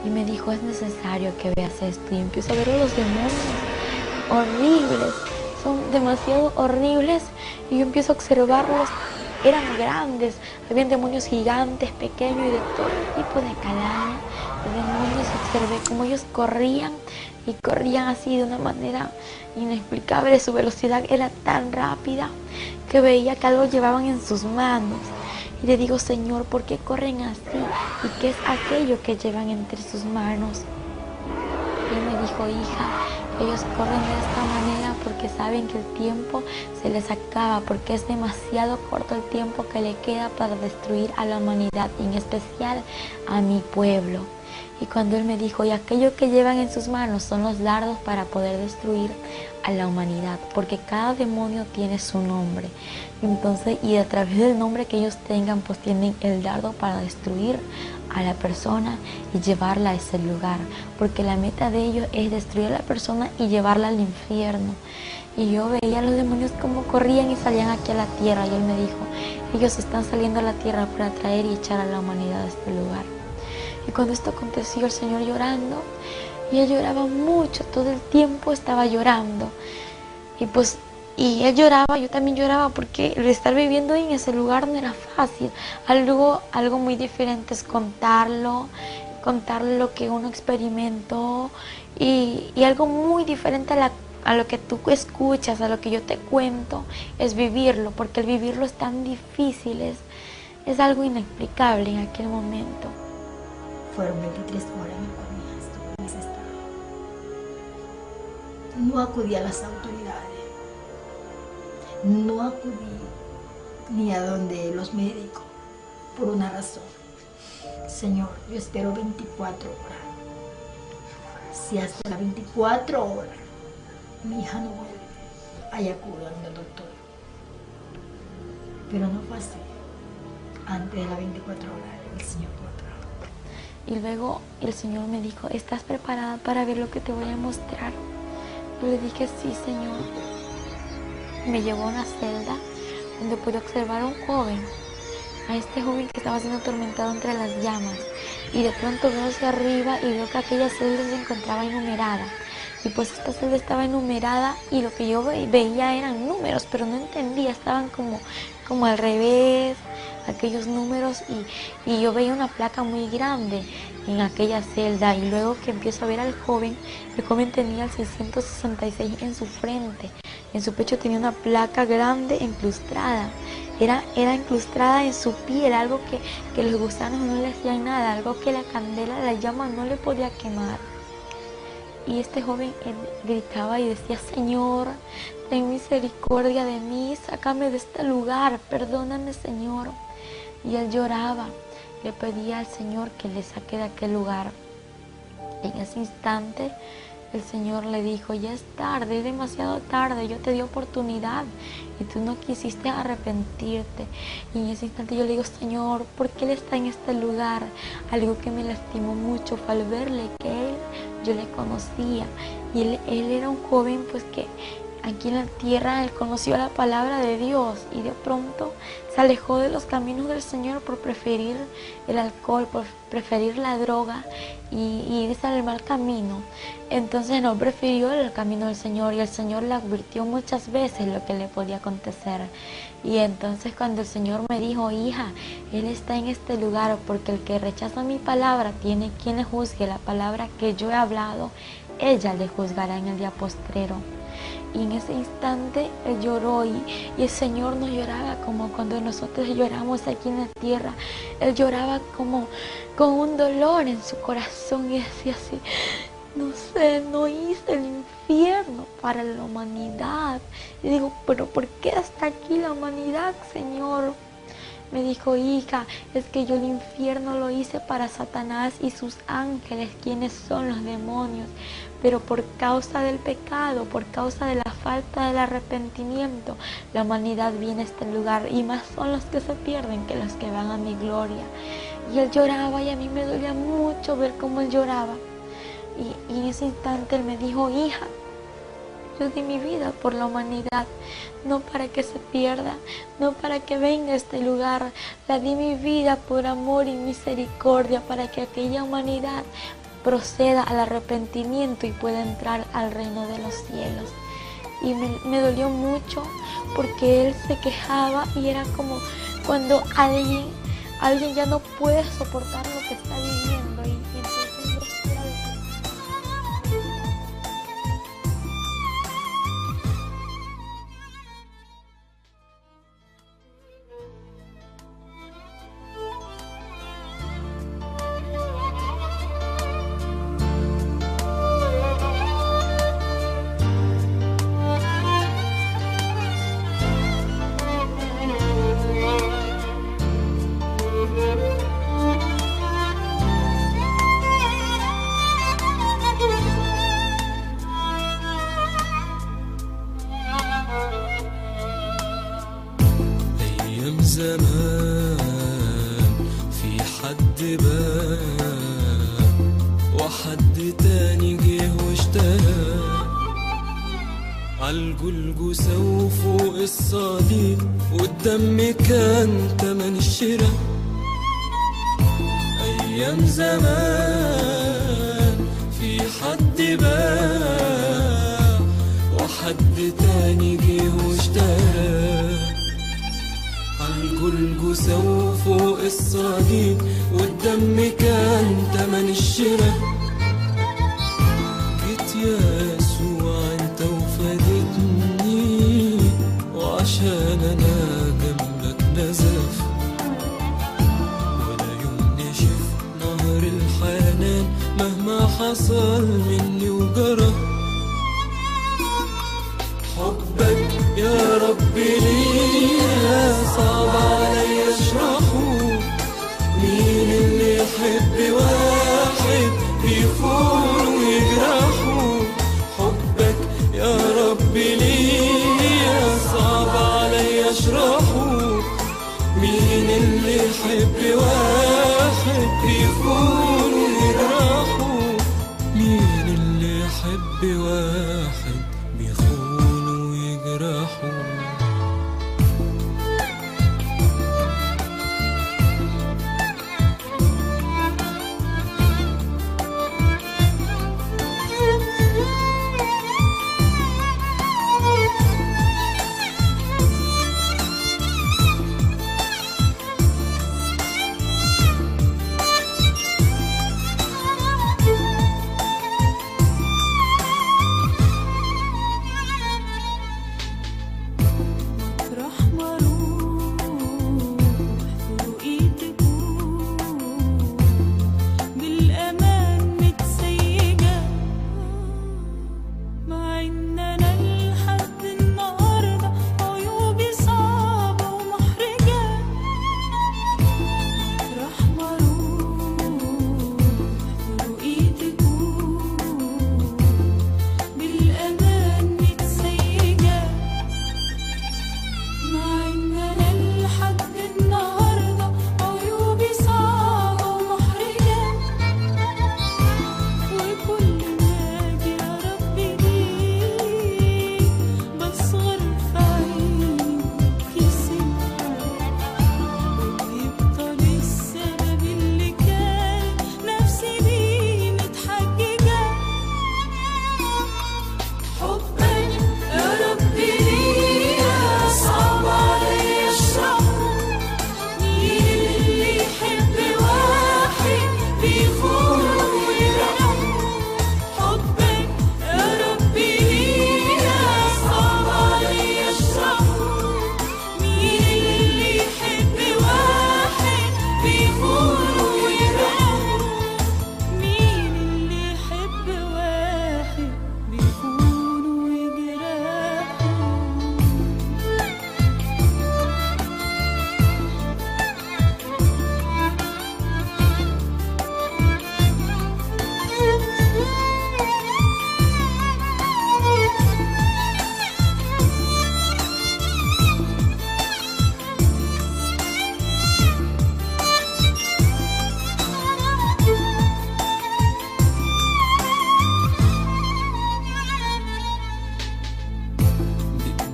Y me dijo, es necesario que veas esto. Y empiezo a ver a los demonios horribles, son demasiado horribles, y yo empiezo a observarlos. Eran grandes, habían demonios gigantes, pequeños y de todo tipo de calaña de demonios. Observé cómo ellos corrían y corrían así de una manera inexplicable. Su velocidad era tan rápida que veía que algo llevaban en sus manos. Y le digo, Señor, ¿por qué corren así? ¿Y qué es aquello que llevan entre sus manos? Y él me dijo, hija, ellos corren de esta manera porque saben que el tiempo se les acaba, porque es demasiado corto el tiempo que le queda para destruir a la humanidad, y en especial a mi pueblo. Y cuando él me dijo, y aquello que llevan en sus manos son los dardos para poder destruir a la humanidad, porque cada demonio tiene su nombre. Entonces, y a través del nombre que ellos tengan, pues tienen el dardo para destruir a la persona y llevarla a ese lugar, porque la meta de ellos es destruir a la persona y llevarla al infierno. Y yo veía a los demonios como corrían y salían aquí a la tierra, y él me dijo, ellos están saliendo a la tierra para traer y echar a la humanidad a este lugar. Y cuando esto aconteció, el Señor llorando, y él lloraba mucho, todo el tiempo estaba llorando. Y pues Y él lloraba, yo también lloraba, porque el estar viviendo en ese lugar no era fácil. Algo muy diferente es contarle lo que uno experimentó, y algo muy diferente a lo que tú escuchas, a lo que yo te cuento, es vivirlo, porque el vivirlo es tan difícil, es algo inexplicable en aquel momento. Fueron 23 horas en el cual mi hija estuvo en ese estado. No acudí a las autoridades, no acudí ni a donde los médicos, por una razón. Señor, yo espero 24 horas. Si hasta las 24 horas mi hija no vuelve, ahí acudo al doctor. Pero no fue así. Antes de las 24 horas el Señor lo trajo. Y luego el Señor me dijo, ¿estás preparada para ver lo que te voy a mostrar? Yo le dije, sí, Señor. Me llevó a una celda donde pude observar a un joven, a este joven que estaba siendo atormentado entre las llamas. Y de pronto veo hacia arriba y veo que aquella celda se encontraba enumerada. Y pues esta celda estaba enumerada, y lo que yo veía eran números, pero no entendía, estaban como al revés, aquellos números, y yo veía una placa muy grande en aquella celda. Y luego que empiezo a ver al joven, el joven tenía el 666 en su frente, en su pecho tenía una placa grande incrustada. Era incrustada en su piel, algo que los gusanos no le hacían nada, algo que la candela, la llama no le podía quemar. Y este joven gritaba y decía, Señor, ten misericordia de mí, sácame de este lugar, perdóname, Señor. Y él lloraba, le pedía al Señor que le saque de aquel lugar. En ese instante el Señor le dijo, ya es tarde, es demasiado tarde, yo te di oportunidad y tú no quisiste arrepentirte. Y en ese instante yo le digo, Señor, ¿por qué Él está en este lugar? Algo que me lastimó mucho fue al verle que yo le conocía, y él era un joven pues que aquí en la tierra él conoció la palabra de Dios, y de pronto se alejó de los caminos del Señor por preferir el alcohol, por preferir la droga y irse al mal camino. Entonces no prefirió el camino del Señor, y el Señor le advirtió muchas veces lo que le podía acontecer. Y entonces cuando el Señor me dijo, hija, Él está en este lugar porque el que rechaza mi palabra tiene quien le juzgue la palabra que yo he hablado, ella le juzgará en el día postrero. Y en ese instante él lloró, y el Señor no lloraba como cuando nosotros lloramos aquí en la tierra. Él lloraba como con un dolor en su corazón, y decía así, no sé, no hice el infierno para la humanidad. Y digo, pero ¿por qué está aquí la humanidad, Señor? Me dijo, hija, es que yo el infierno lo hice para Satanás y sus ángeles, quienes son los demonios. Pero por causa del pecado, por causa de la falta del arrepentimiento, la humanidad viene a este lugar, y más son los que se pierden que los que van a mi gloria. Y él lloraba, y a mí me dolía mucho ver cómo él lloraba. Y en ese instante él me dijo, hija, yo di mi vida por la humanidad, no para que se pierda, no para que venga a este lugar. La di mi vida por amor y misericordia, para que aquella humanidad proceda al arrepentimiento y pueda entrar al reino de los cielos. Y me dolió mucho, porque él se quejaba, y era como cuando alguien ya no puede soportar lo que está viviendo, y entonces yo espero de que زمان في حد بان وحد تاني جه واشترى عالجلجسة وفوق الصليب والدم كان تمن الشراء. أيام زمان في حد بان وحد تاني جه والجثة فوق الصليب والدم كان تمن الشراء. جيت يا يسوع انت وفادتني، وعشان انا جنبك نزف، ولا يوم نشف نهر الحنان مهما حصل مني وجرى. حبك يا ربي ليا صعب عليا اشرحه، مين اللي يحب واحد بيخون ويجرحه. حبك يا ربي ليا صعب عليا اشرحه، مين اللي يحب واحد بيخون ويجرحه. مين اللي يحب واحد بيخون ويجرحه.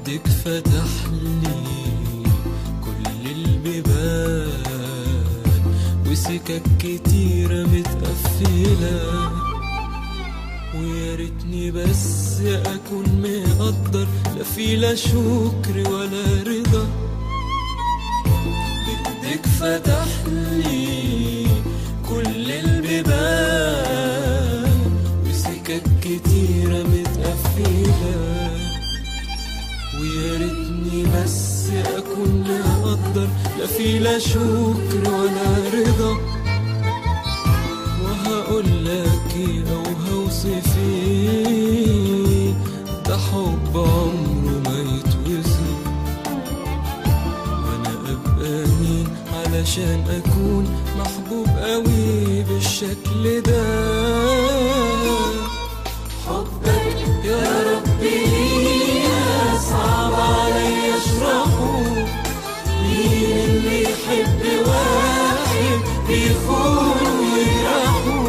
ايدك فتح لي كل البيبان، وسكك كتيرة متقفلة، ويا ريتني بس اكون مقدر لا في لا شكر ولا رضا. ايدك فتح لي كل البيبان، وسكك كتيرة متقفلة، ويا ريتني بس اكون مقدر لا في لا شكر ولا رضا. وهقول لك او هوصفي ده حب عمره ما يتوصف، وانا ابقى مين علشان اكون محبوب قوي بالشكل ده. حبك يا ربي صعب عليا اشرحه، مين اللي يحب واحد بيخون ويجرحه.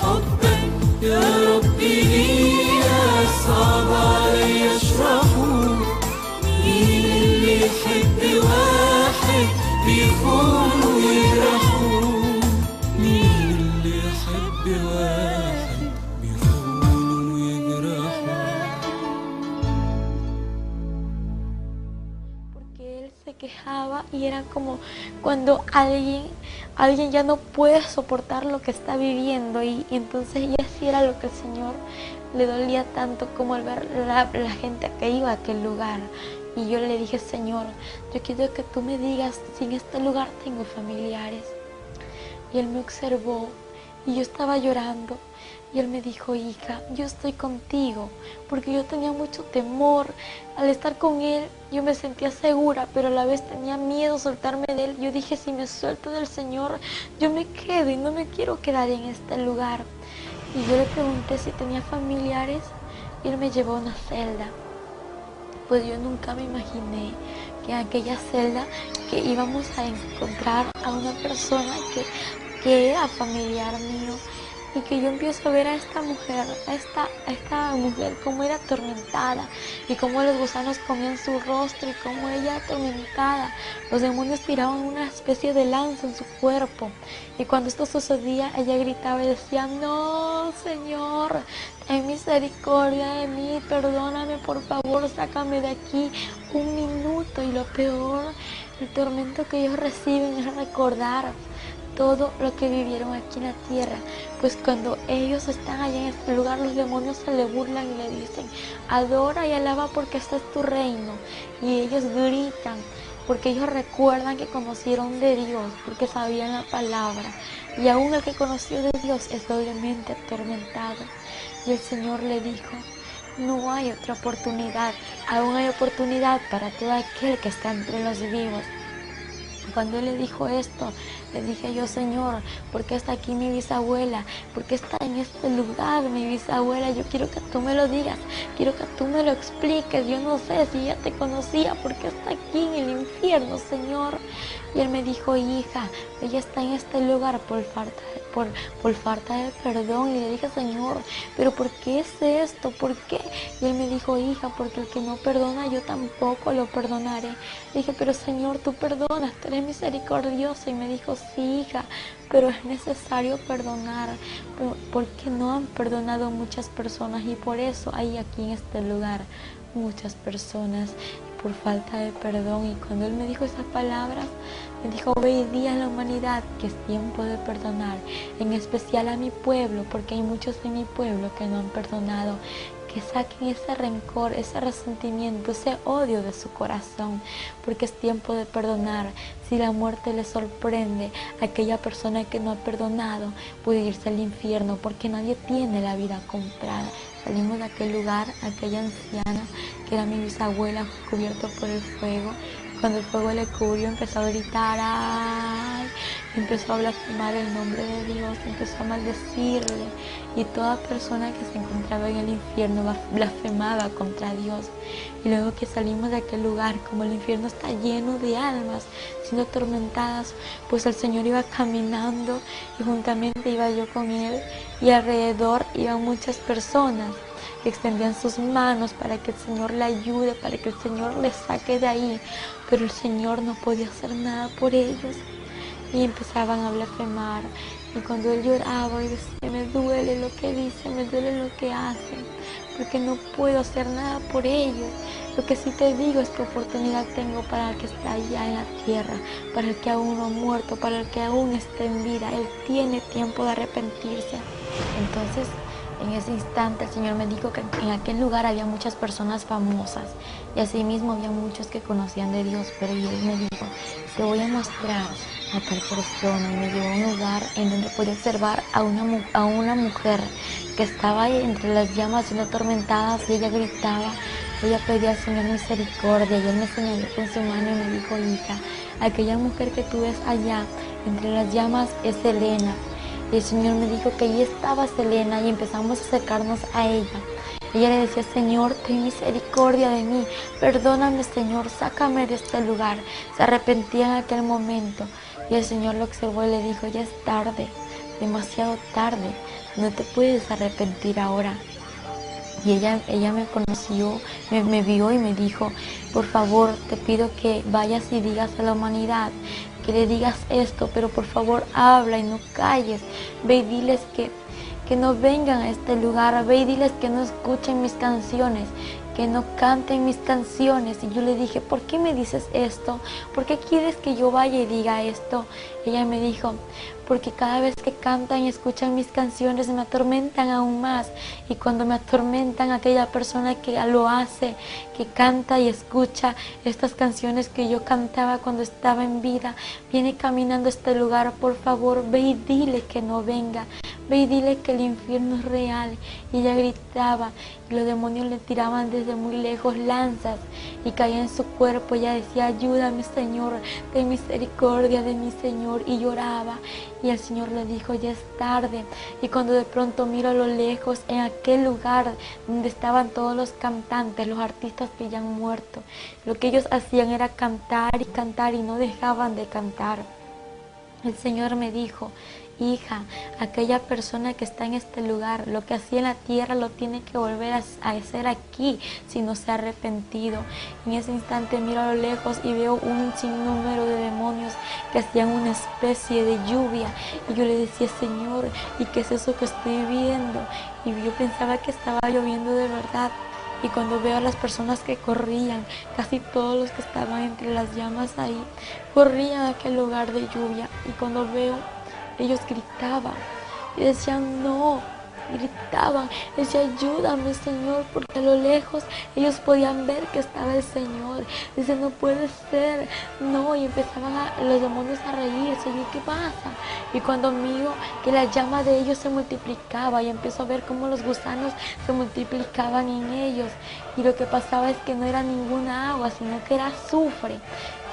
حبك يا ربي ليا صعب عليا اشرحه، مين اللي يحب واحد بيخون ويجرحه. مين اللي يحب واحد بيخون ويجرحه. Porque Él se quejaba y era como cuando alguien ya no puede soportar lo que está viviendo y entonces ella sí era lo que el Señor le dolía tanto como al ver la gente que iba a aquel lugar. Y yo le dije, Señor, yo quiero que tú me digas si en este lugar tengo familiares. Y él me observó y yo estaba llorando. Y él me dijo, hija, yo estoy contigo, porque yo tenía mucho temor. Al estar con él, yo me sentía segura, pero a la vez tenía miedo soltarme de él. Yo dije, si me suelto del Señor, yo me quedo y no me quiero quedar en este lugar. Y yo le pregunté si tenía familiares y él me llevó a una celda. Pues yo nunca me imaginé que en aquella celda que íbamos a encontrar a una persona que era familiar mío. Y que yo empiezo a ver a esta mujer como era atormentada y cómo los gusanos comían su rostro y cómo ella atormentada, los demonios tiraban una especie de lanza en su cuerpo. Y cuando esto sucedía, ella gritaba y decía, no, Señor, ten misericordia de mí, perdóname, por favor, sácame de aquí un minuto. Y lo peor, el tormento que ellos reciben es recordar todo lo que vivieron aquí en la tierra. Pues cuando ellos están allá en este lugar, los demonios se le burlan y le dicen, adora y alaba porque este es tu reino. Y ellos gritan porque ellos recuerdan que conocieron de Dios, porque sabían la palabra. Y aún el que conoció de Dios es doblemente atormentado. Y el Señor le dijo, no hay otra oportunidad, aún hay oportunidad para todo aquel que está entre los vivos. Cuando él le dijo esto, le dije yo, Señor, ¿por qué está aquí mi bisabuela? ¿Por qué está en este lugar mi bisabuela? Yo quiero que tú me lo digas, quiero que tú me lo expliques. Yo no sé si ella te conocía, ¿por qué está aquí en el infierno, Señor? Y él me dijo, hija, ella está en este lugar por falta de perdón. Y le dije, Señor, ¿pero por qué es esto? ¿Por qué? Y él me dijo, hija, porque el que no perdona, yo tampoco lo perdonaré. Le dije, pero Señor, tú perdonas, tú eres misericordioso. Y me dijo, sí, hija, pero es necesario perdonar, porque no han perdonado muchas personas y por eso hay aquí en este lugar muchas personas por falta de perdón. Y cuando él me dijo esas palabras, me dijo, ve y di a la humanidad que es tiempo de perdonar, en especial a mi pueblo, porque hay muchos de mi pueblo que no han perdonado, que saquen ese rencor, ese resentimiento, ese odio de su corazón, porque es tiempo de perdonar. Si la muerte le sorprende, aquella persona que no ha perdonado puede irse al infierno, porque nadie tiene la vida comprada. Salimos de aquel lugar, aquella anciana, que era mi bisabuela, cubierto por el fuego. Cuando el fuego le cubrió, empezó a gritar, ¡ay! Empezó a blasfemar el nombre de Dios, empezó a maldecirle. Y toda persona que se encontraba en el infierno blasfemaba contra Dios. Y luego que salimos de aquel lugar, como el infierno está lleno de almas siendo atormentadas, pues el Señor iba caminando y juntamente iba yo con Él. Y alrededor iban muchas personas que extendían sus manos para que el Señor le ayude, para que el Señor le saque de ahí. Pero el Señor no podía hacer nada por ellos. Y empezaban a blasfemar. Y cuando él lloraba y decía, me duele lo que dicen, me duele lo que hacen, porque no puedo hacer nada por ellos. Lo que sí te digo es que oportunidad tengo para el que está allá en la tierra, para el que aún no ha muerto, para el que aún está en vida. Él tiene tiempo de arrepentirse. Entonces, en ese instante el Señor me dijo que en aquel lugar había muchas personas famosas y asimismo había muchos que conocían de Dios, pero Él me dijo, te voy a mostrar a tal persona. Y me llevó a un lugar en donde podía observar a una mujer que estaba ahí entre las llamas siendo atormentada, y ella gritaba, ella pedía al Señor misericordia, y Él me señaló con su mano y me dijo, hija, aquella mujer que tú ves allá entre las llamas es Selena. Y el Señor me dijo que allí estaba Selena y empezamos a acercarnos a ella. Ella le decía, Señor, ten misericordia de mí, perdóname, Señor, sácame de este lugar. Se arrepentía en aquel momento y el Señor lo observó y le dijo, ya es tarde, demasiado tarde, no te puedes arrepentir ahora. Y ella me conoció, me vio y me dijo, por favor, te pido que vayas y digas a la humanidad, que le digas esto, pero por favor habla y no calles. Ve y diles que no vengan a este lugar, ve y diles que no escuchen mis canciones, que no canten mis canciones. Y yo le dije, ¿por qué me dices esto? ¿Por qué quieres que yo vaya y diga esto? Ella me dijo, porque cada vez que cantan y escuchan mis canciones me atormentan aún más. Y cuando me atormentan, aquella persona que lo hace, que canta y escucha estas canciones que yo cantaba cuando estaba en vida, viene caminando a este lugar. Por favor, ve y dile que no venga. Ve y dile que el infierno es real. Y ella gritaba y los demonios le tiraban desde muy lejos lanzas y caía en su cuerpo. Ella decía, ayúdame, Señor, ten misericordia de mi Señor. Y lloraba. Y el Señor le dijo, ya es tarde. Y cuando de pronto miro a lo lejos, en aquel lugar donde estaban todos los cantantes, los artistas que ya han muerto, lo que ellos hacían era cantar y no dejaban de cantar. El Señor me dijo, hija, aquella persona que está en este lugar, lo que hacía en la tierra lo tiene que volver a hacer aquí si no se ha arrepentido. En ese instante miro a lo lejos y veo un sinnúmero de demonios que hacían una especie de lluvia. Y yo le decía, Señor, ¿y qué es eso que estoy viendo? Y yo pensaba que estaba lloviendo de verdad. Y cuando veo a las personas que corrían, casi todos los que estaban entre las llamas ahí, corrían a aquel lugar de lluvia. Y cuando veo, ellos gritaban y decían no, gritaban, decía ayúdame, Señor, porque a lo lejos ellos podían ver que estaba el Señor. Dice, no puede ser, no, y empezaban los demonios a reírse. Y yo, ¿qué pasa? Y cuando miro que la llama de ellos se multiplicaba y empiezo a ver cómo los gusanos se multiplicaban en ellos, y lo que pasaba es que no era ninguna agua, sino que era azufre,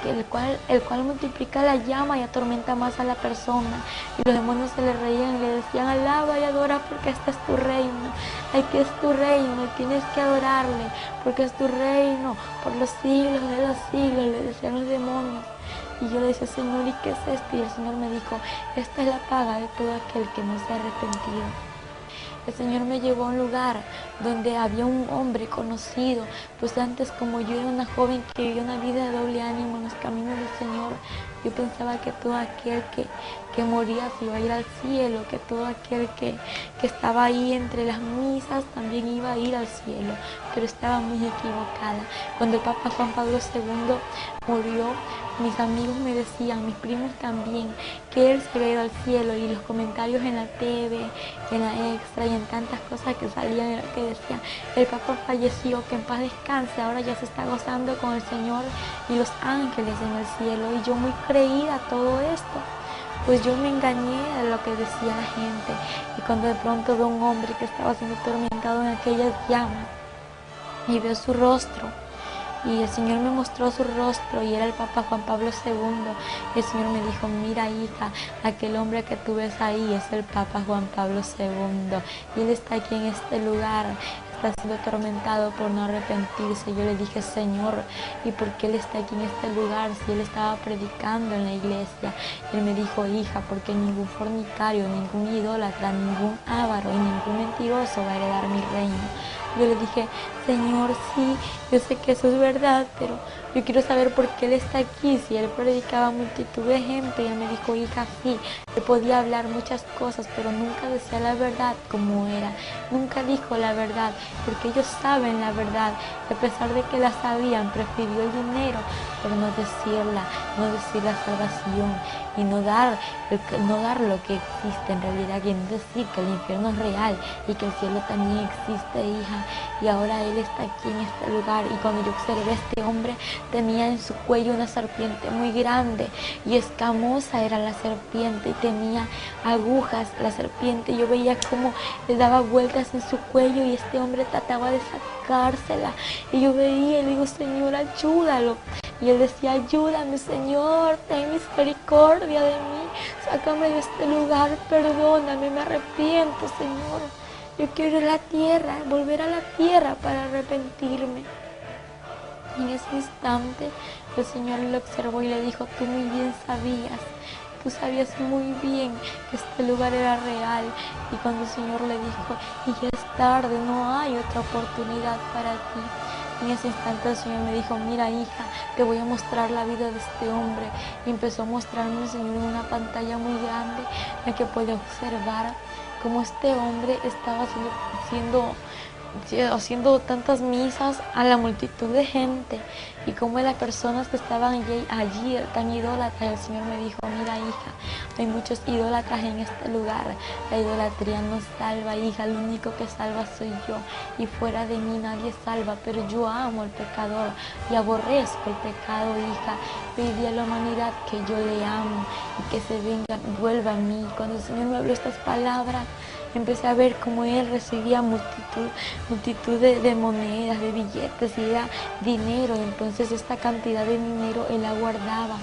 el cual multiplica la llama y atormenta más a la persona. Y los demonios se le reían y le decían, alaba y adora porque este es tu reino. Aquí es tu reino y tienes que adorarle porque es tu reino por los siglos de los siglos, le decían los demonios. Y yo le decía, Señor, ¿y qué es esto? Y el Señor me dijo, esta es la paga de todo aquel que no se ha arrepentido. El Señor me llevó a un lugar donde había un hombre conocido, pues antes, como yo era una joven que vivía una vida de doble ánimo en los caminos del Señor, yo pensaba que todo aquel que moría se iba a ir al cielo, que todo aquel que estaba ahí entre las misas también iba a ir al cielo, pero estaba muy equivocada. Cuando el Papa Juan Pablo II murió, mis amigos me decían, mis primos también, que él se había ido al cielo, y los comentarios en la TV, en la Extra y en tantas cosas que salían era que decían, el Papa falleció, que en paz descanse, ahora ya se está gozando con el Señor y los ángeles en el cielo. Y yo, muy creída a todo esto, pues yo me engañé de lo que decía la gente. Y cuando de pronto veo un hombre que estaba siendo atormentado en aquellas llamas y veo su rostro, y el Señor me mostró su rostro y era el Papa Juan Pablo II. Y el Señor me dijo, mira, hija, aquel hombre que tú ves ahí es el Papa Juan Pablo II y él está aquí en este lugar, está siendo atormentado por no arrepentirse. Yo le dije, Señor, ¿y por qué él está aquí en este lugar si él estaba predicando en la iglesia? Y él me dijo, hija, porque ningún fornicario, ningún idólatra, ningún avaro y ningún mentiroso va a heredar mi reino. Yo le dije, Señor, sí, yo sé que eso es verdad, pero yo quiero saber por qué él está aquí, si él predicaba a multitud de gente. Y él me dijo, hija, sí, él podía hablar muchas cosas, pero nunca decía la verdad como era, nunca dijo la verdad, porque ellos saben la verdad, y a pesar de que la sabían, prefirió el dinero, pero no decirla, no decir la salvación, y no dar lo que existe en realidad, y no decir que el infierno es real y que el cielo también existe, hija. Y ahora él está aquí en este lugar, y cuando yo observé a este hombre, tenía en su cuello una serpiente muy grande y escamosa era la serpiente, y tenía agujas la serpiente. Yo veía cómo le daba vueltas en su cuello y este hombre trataba de sacársela, y yo veía y le digo, Señor, ayúdalo. Y él decía, ayúdame, Señor, ten misericordia de mí, sácame de este lugar, perdóname, me arrepiento, Señor. Yo quiero ir a la tierra, volver a la tierra para arrepentirme. Y en ese instante el Señor lo observó y le dijo, tú muy bien sabías, tú sabías muy bien que este lugar era real. Y cuando el Señor le dijo, y ya es tarde, no hay otra oportunidad para ti. En ese instante el Señor me dijo, mira, hija, te voy a mostrar la vida de este hombre. Y empezó a mostrarme el Señor en una pantalla muy grande en la que pude observar cómo este hombre estaba siendo haciendo tantas misas a la multitud de gente, y como las personas que estaban allí tan idólatras, el Señor me dijo: mira, hija, hay muchos idólatras en este lugar. La idolatría no salva, hija, lo único que salva soy yo, y fuera de mí nadie salva. Pero yo amo al pecador y aborrezco el pecado, hija. Pedí a la humanidad que yo le amo y que se venga, vuelva a mí. Cuando el Señor me habló estas palabras, empecé a ver cómo él recibía multitud de monedas, de billetes, y era dinero. Entonces esta cantidad de dinero él la guardaba,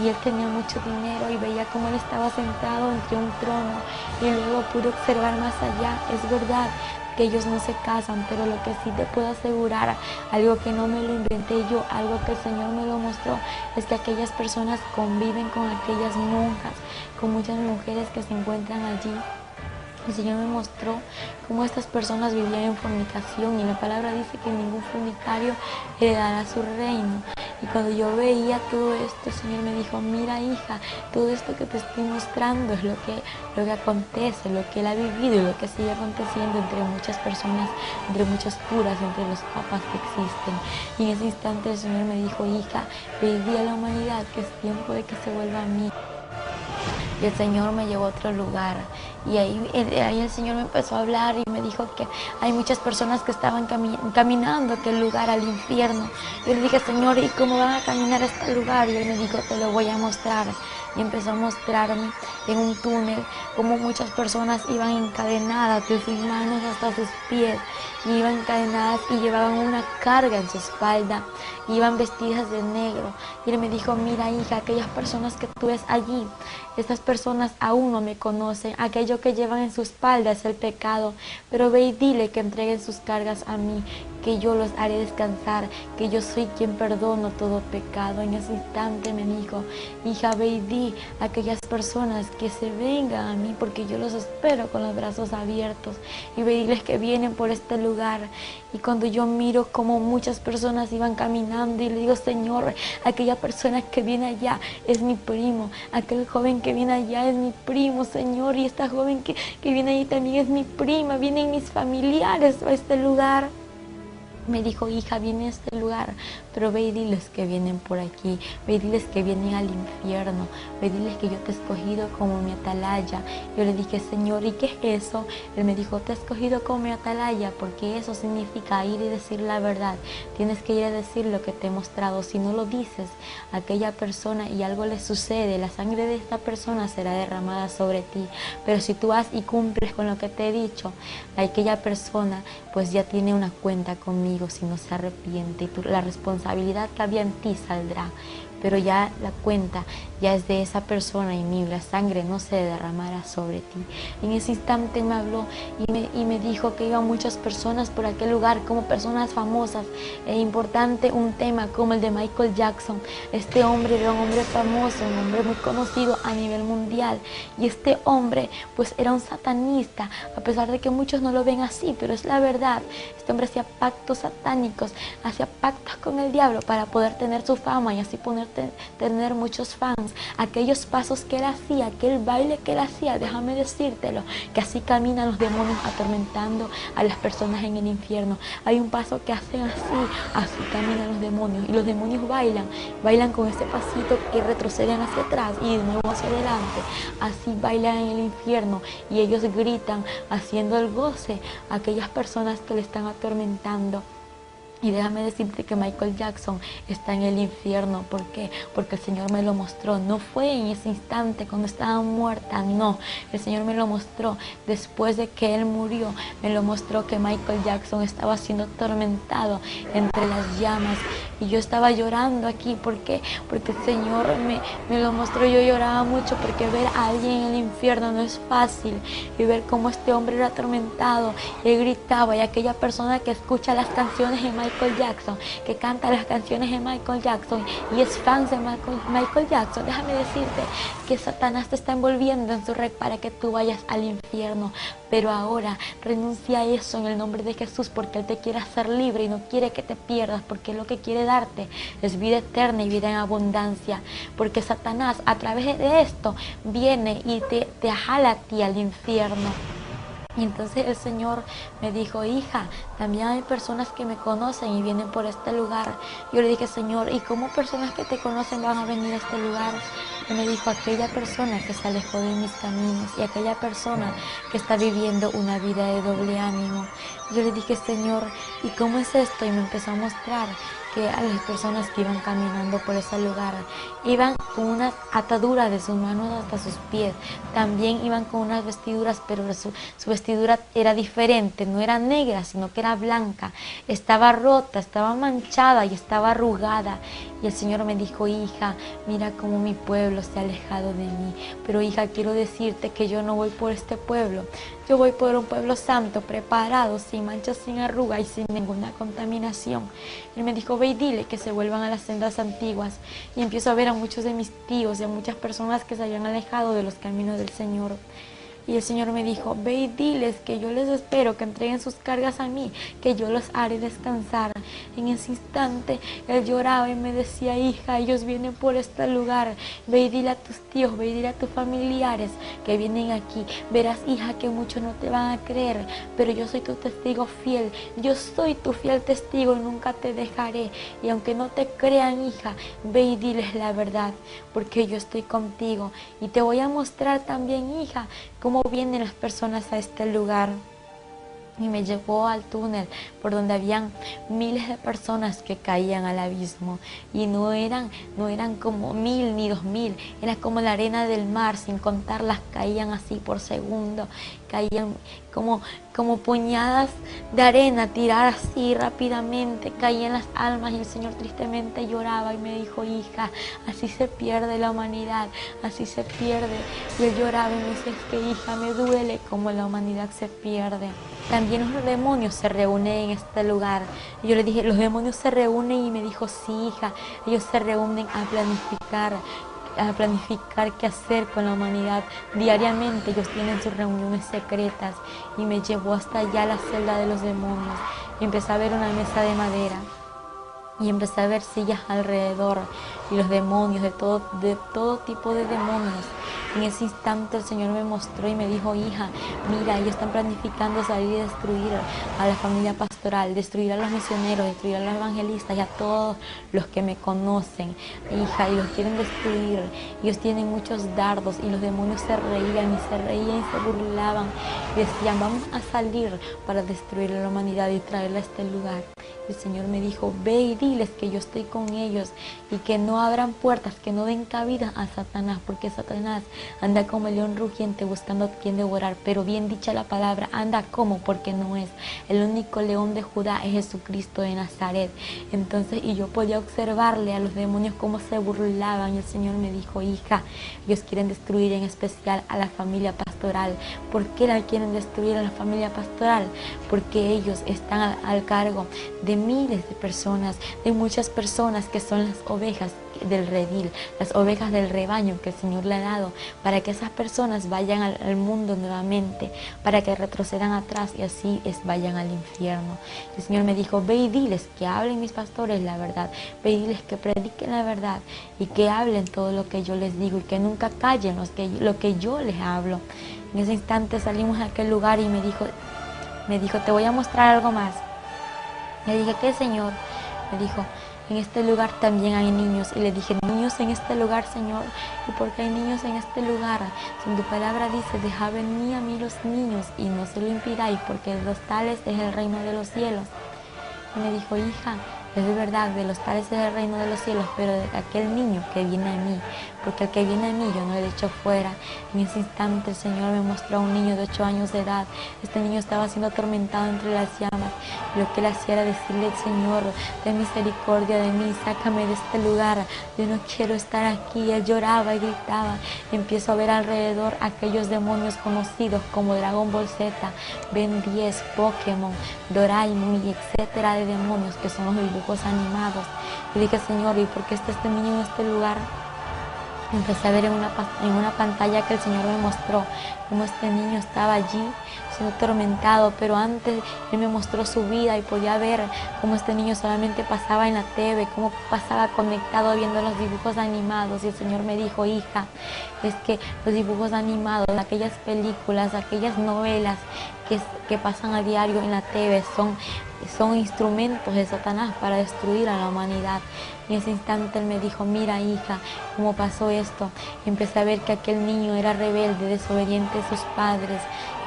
y él tenía mucho dinero, y veía cómo él estaba sentado entre un trono, y luego pude observar más allá. Es verdad que ellos no se casan, pero lo que sí te puedo asegurar, algo que no me lo inventé yo, algo que el Señor me lo mostró, es que aquellas personas conviven con aquellas monjas, con muchas mujeres que se encuentran allí. El Señor me mostró cómo estas personas vivían en fornicación, y la palabra dice que ningún fornicario heredará su reino. Y cuando yo veía todo esto, el Señor me dijo: mira, hija, todo esto que te estoy mostrando es lo que acontece, lo que Él ha vivido y lo que sigue aconteciendo entre muchas personas, entre muchos curas, entre los papas que existen. Y en ese instante el Señor me dijo: hija, pedí a la humanidad que es tiempo de que se vuelva a mí. Y el Señor me llevó a otro lugar, y ahí el Señor me empezó a hablar y me dijo que hay muchas personas que estaban caminando a aquel lugar, al infierno. Yo le dije: Señor, ¿y cómo van a caminar a este lugar? Y Él me dijo: te lo voy a mostrar. Y empezó a mostrarme en un túnel cómo muchas personas iban encadenadas de sus manos hasta sus pies, y iban encadenadas y llevaban una carga en su espalda, iban vestidas de negro. Y Él me dijo: mira, hija, aquellas personas que tú ves allí, estas personas aún no me conocen. Aquello que llevan en su espalda es el pecado, pero ve y dile que entreguen sus cargas a mí, que yo los haré descansar, que yo soy quien perdono todo pecado. En ese instante me dijo: hija, ve y di a aquellas personas que se vengan a mí, porque yo los espero con los brazos abiertos, y ve y diles que vienen por este lugar. Y cuando yo miro como muchas personas iban caminando, y le digo: Señor, aquella persona que viene allá es mi primo, aquel joven que viene allá es mi primo, Señor, y esta joven que viene allí también es mi prima, vienen mis familiares a este lugar. Me dijo: hija, viene a este lugar, pero ve y diles que vienen por aquí, ve y diles que vienen al infierno, ve y diles que yo te he escogido como mi atalaya. Yo le dije: Señor, ¿y qué es eso? Él me dijo: te he escogido como mi atalaya porque eso significa ir y decir la verdad. Tienes que ir a decir lo que te he mostrado. Si no lo dices a aquella persona y algo le sucede, la sangre de esta persona será derramada sobre ti. Pero si tú vas y cumples con lo que te he dicho, aquella persona pues ya tiene una cuenta conmigo si no se arrepiente, y la responsabilidad que había en ti saldrá. Pero ya la cuenta ya es de esa persona, y la sangre no se derramará sobre ti. En ese instante me habló y me dijo que iban muchas personas por aquel lugar, como personas famosas. Es importante un tema como el de Michael Jackson. Este hombre era un hombre famoso, un hombre muy conocido a nivel mundial, y este hombre pues era un satanista, a pesar de que muchos no lo ven así, pero es la verdad. Este hombre hacía pactos satánicos, hacía pactos con el diablo para poder tener su fama y así tener muchos fans. Aquellos pasos que él hacía, aquel baile que él hacía, déjame decírtelo, que así caminan los demonios atormentando a las personas en el infierno. Hay un paso que hacen así caminan los demonios, y los demonios bailan con ese pasito que retroceden hacia atrás y de nuevo hacia adelante. Así bailan en el infierno, y ellos gritan haciendo el goce a aquellas personas que le están atormentando. Y déjame decirte que Michael Jackson está en el infierno. ¿Por qué? Porque el Señor me lo mostró. No fue en ese instante cuando estaba muerta, no. El Señor me lo mostró después de que Él murió. Me lo mostró que Michael Jackson estaba siendo atormentado entre las llamas. Y yo estaba llorando aquí. ¿Por qué? Porque el Señor me lo mostró. Yo lloraba mucho porque ver a alguien en el infierno no es fácil. Y ver cómo este hombre era atormentado. Él gritaba, y aquella persona que escucha las canciones de Michael Jackson, que canta las canciones de Michael Jackson y es fan de Michael Jackson, déjame decirte que Satanás te está envolviendo en su red para que tú vayas al infierno. Pero ahora renuncia a eso en el nombre de Jesús, porque Él te quiere hacer libre y no quiere que te pierdas, porque lo que quiere darte es vida eterna y vida en abundancia. Porque Satanás a través de esto viene y te jala a ti al infierno. Y entonces el Señor me dijo, hija, también hay personas que me conocen y vienen por este lugar. Yo le dije, Señor, ¿y cómo personas que te conocen van a venir a este lugar? Y me dijo, aquella persona que se alejó de mis caminos y aquella persona que está viviendo una vida de doble ánimo. Yo le dije, Señor, ¿y cómo es esto? Y me empezó a mostrar que a las personas que iban caminando por ese lugar iban con unas ataduras de sus manos hasta sus pies. También iban con unas vestiduras, pero su vestidura era diferente, no era negra, sino que era blanca. Estaba rota, estaba manchada y estaba arrugada. Y el Señor me dijo, hija, mira cómo mi pueblo se ha alejado de mí. Pero hija, quiero decirte que yo no voy por este pueblo. Yo voy por un pueblo santo, preparado, sin manchas, sin arruga y sin ninguna contaminación. Él me dijo, ve y dile que se vuelvan a las sendas antiguas. Y empiezo a ver a muchos de mis tíos y a muchas personas que se habían alejado de los caminos del Señor. Y el Señor me dijo, ve y diles que yo les espero, que entreguen sus cargas a mí, que yo los haré descansar. En ese instante él lloraba y me decía, hija, ellos vienen por este lugar. Ve y dile a tus tíos, ve y dile a tus familiares que vienen aquí. Verás, hija, que muchos no te van a creer, pero yo soy tu testigo fiel. Yo soy tu fiel testigo y nunca te dejaré. Y aunque no te crean, hija, ve y diles la verdad, porque yo estoy contigo. Y te voy a mostrar también, hija, cómo vienen las personas a este lugar. Y me llevó al túnel por donde habían miles de personas que caían al abismo. Y no eran como 1000 ni 2000, era como la arena del mar, sin contarlas, caían así por segundo. Caían como puñadas de arena, tirar así rápidamente, caían las almas. Y el Señor tristemente lloraba y me dijo, hija, así se pierde la humanidad, así se pierde. Y él lloraba y me dice, es que hija, me duele como la humanidad se pierde. También los demonios se reúnen en este lugar. Y yo le dije, los demonios se reúnen, y me dijo, sí, hija, ellos se reúnen a planificar qué hacer con la humanidad. Diariamente ellos tienen sus reuniones secretas. Y me llevó hasta allá a la celda de los demonios. Y empecé a ver una mesa de madera. Y empecé a ver sillas alrededor. Y los demonios, de todo tipo de demonios. En ese instante el Señor me mostró y me dijo, hija, mira, ellos están planificando salir y destruir a la familia pastoral, destruir a los misioneros, destruir a los evangelistas y a todos los que me conocen, hija, y los quieren destruir. Ellos tienen muchos dardos. Y los demonios se reían y se burlaban y decían, vamos a salir para destruir a la humanidad y traerla a este lugar. El Señor me dijo, ve y diles que yo estoy con ellos y que no abran puertas, que no den cabida a Satanás, porque Satanás anda como el león rugiente buscando a quien devorar. Pero bien dicha la palabra, anda como, porque no es. El único león de Judá es Jesucristo de Nazaret. Entonces, y yo podía observarle a los demonios cómo se burlaban. Y el Señor me dijo, hija, ellos quieren destruir en especial a la familia pastoral. ¿Por qué la quieren destruir a la familia pastoral? Porque ellos están al cargo de miles de personas, de muchas personas que son las ovejas del redil, las ovejas del rebaño que el Señor le ha dado, para que esas personas vayan al mundo nuevamente, para que retrocedan atrás y así vayan al infierno. El Señor me dijo, ve y diles que hablen mis pastores la verdad, ve y diles que prediquen la verdad y que hablen todo lo que yo les digo y que nunca callen lo que yo les hablo. En ese instante salimos de aquel lugar y me dijo, te voy a mostrar algo más. Le dije, ¿qué, Señor? Me dijo, en este lugar también hay niños. Y le dije, niños en este lugar, Señor. ¿Y por qué hay niños en este lugar? Si en tu palabra dice, dejad venir a mí los niños y no se lo impidáis, porque de los tales es el reino de los cielos. Y me dijo, hija, es de verdad, de los tales es el reino de los cielos, pero de aquel niño que viene a mí, porque el que viene a mí yo no le echo fuera. En ese instante el Señor me mostró a un niño de 8 años de edad. Este niño estaba siendo atormentado entre las llamas. Lo que él hacía era decirle, Señor, ten misericordia de mí, sácame de este lugar, yo no quiero estar aquí. Él lloraba y gritaba. Empiezo a ver alrededor aquellos demonios conocidos como Dragon Ball Z, Ben 10, Pokémon, Doraemon y etcétera de demonios que son los dibujos animados. Y dije, Señor, ¿y por qué está este niño en este lugar? Empecé a ver en una pantalla que el Señor me mostró cómo este niño estaba allí siendo atormentado, pero antes Él me mostró su vida y podía ver cómo este niño solamente pasaba en la TV, cómo pasaba conectado viendo los dibujos animados. Y el Señor me dijo: hija, es que los dibujos animados, aquellas películas, aquellas novelas que pasan a diario en la TV son instrumentos de Satanás para destruir a la humanidad. En ese instante Él me dijo: mira, hija, cómo pasó esto. Empecé a ver que aquel niño era rebelde, desobediente a sus padres.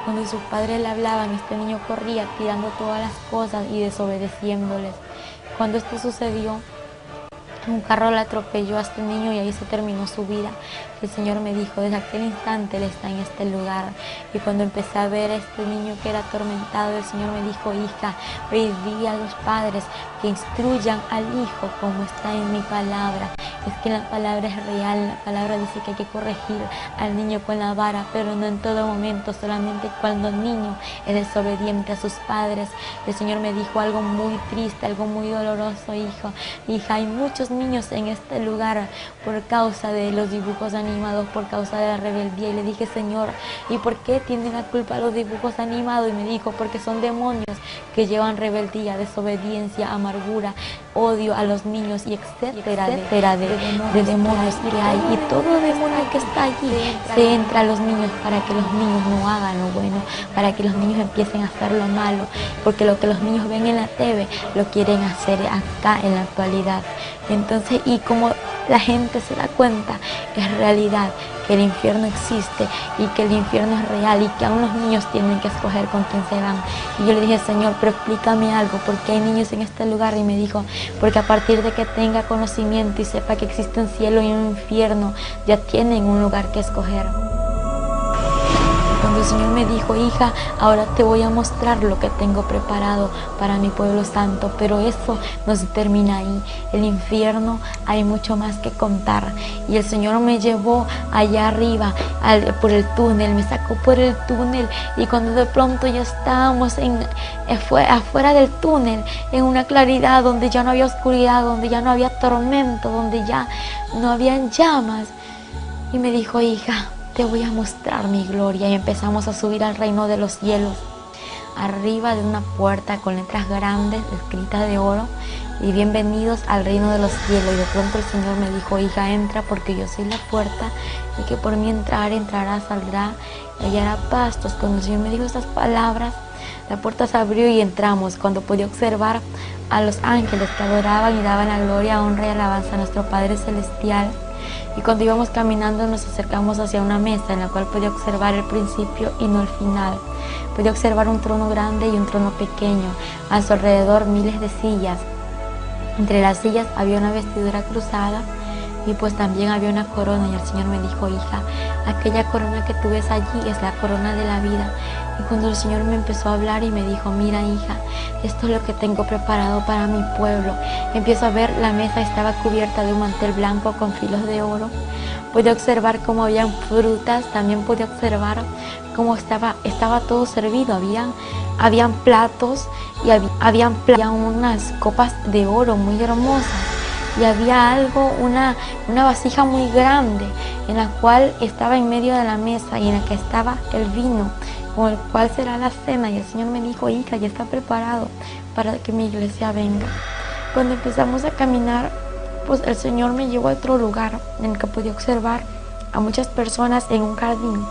Cuando sus padres le hablaban, este niño corría tirando todas las cosas y desobedeciéndoles. Cuando esto sucedió, un carro le atropelló a este niño y ahí se terminó su vida. El Señor me dijo: desde aquel instante Él está en este lugar. Y cuando empecé a ver a este niño que era atormentado, el Señor me dijo: hija, pedí a los padres que instruyan al hijo como está en mi palabra. Es que la palabra es real, la palabra dice que hay que corregir al niño con la vara, pero no en todo momento, solamente cuando el niño es desobediente a sus padres. El Señor me dijo algo muy triste, algo muy doloroso: hija, hay muchos niños en este lugar por causa de los dibujos animados, por causa de la rebeldía. Y le dije: Señor, ¿y por qué tienen la culpa los dibujos animados? Y me dijo: porque son demonios que llevan rebeldía, desobediencia, amargura, odio a los niños y etcétera de demonios que hay. Y todo demonio que está allí se entra a los niños para que los niños no hagan lo bueno, para que los niños empiecen a hacer lo malo, porque lo que los niños ven en la TV lo quieren hacer acá en la actualidad. Entonces, y como la gente se da cuenta, es realidad que el infierno existe y que el infierno es real y que aún los niños tienen que escoger con quién se van. Y yo le dije: Señor, pero explícame algo, porque hay niños en este lugar. Y me dijo: porque a partir de que tenga conocimiento y sepa que existe un cielo y un infierno, ya tienen un lugar que escoger. Cuando el Señor me dijo: hija, ahora te voy a mostrar lo que tengo preparado para mi pueblo santo, pero eso no se termina ahí. El infierno hay mucho más que contar. Y el Señor me llevó allá arriba por el túnel, me sacó por el túnel, y cuando de pronto ya estábamos afuera del túnel, en una claridad donde ya no había oscuridad, donde ya no había tormento, donde ya no habían llamas, y me dijo: hija, te voy a mostrar mi gloria. Y empezamos a subir al reino de los cielos, arriba de una puerta con letras grandes escritas de oro: y bienvenidos al reino de los cielos. Y de pronto el Señor me dijo: hija, entra, porque yo soy la puerta, y que por mí entrará, saldrá y hallará pastos. Cuando el Señor me dijo estas palabras, la puerta se abrió y entramos. Cuando pude observar a los ángeles que adoraban y daban la gloria, honra y alabanza a nuestro Padre Celestial. Y cuando íbamos caminando nos acercamos hacia una mesa en la cual podía observar el principio y no el final. Podía observar un trono grande y un trono pequeño, a su alrededor miles de sillas. Entre las sillas había una vestidura cruzada y pues también había una corona. Y el Señor me dijo: hija, aquella corona que tú ves allí es la corona de la vida. Y cuando el Señor me empezó a hablar y me dijo: mira, hija, esto es lo que tengo preparado para mi pueblo. Empiezo a ver, la mesa estaba cubierta de un mantel blanco con filos de oro. Pude observar cómo habían frutas, también pude observar cómo estaba todo servido. Habían platos y habían unas copas de oro muy hermosas. Y había una vasija muy grande en la cual estaba en medio de la mesa y en la que estaba el vino, con el cual será la cena. Y el Señor me dijo: hija, ya está preparado para que mi iglesia venga. Cuando empezamos a caminar, pues el Señor me llevó a otro lugar en el que pude observar a muchas personas en un jardín.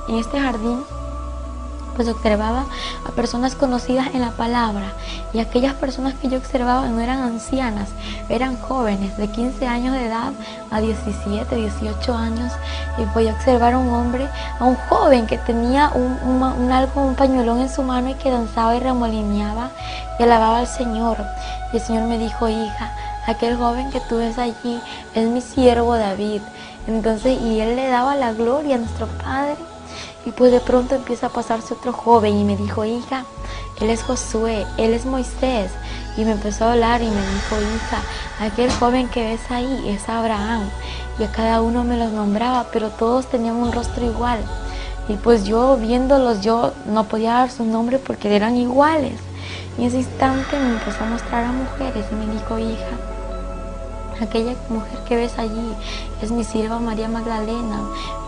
En este jardín pues observaba a personas conocidas en la palabra, y aquellas personas que yo observaba no eran ancianas, eran jóvenes de 15 años de edad a 17, 18 años. Y podía observar a un joven que tenía un pañuelón en su mano y que danzaba y remolineaba y alababa al Señor. Y el Señor me dijo: hija, aquel joven que tú ves allí es mi siervo David. Entonces, y él le daba la gloria a nuestro Padre. Y pues de pronto empieza a pasarse otro joven y me dijo: hija, él es Josué, él es Moisés. Y me empezó a hablar y me dijo: hija, aquel joven que ves ahí es Abraham. Y a cada uno me los nombraba, pero todos tenían un rostro igual. Y pues yo viéndolos, yo no podía dar su nombre porque eran iguales. Y en ese instante me empezó a mostrar a mujeres y me dijo: hija, Aquella mujer que ves allí es mi sierva María Magdalena,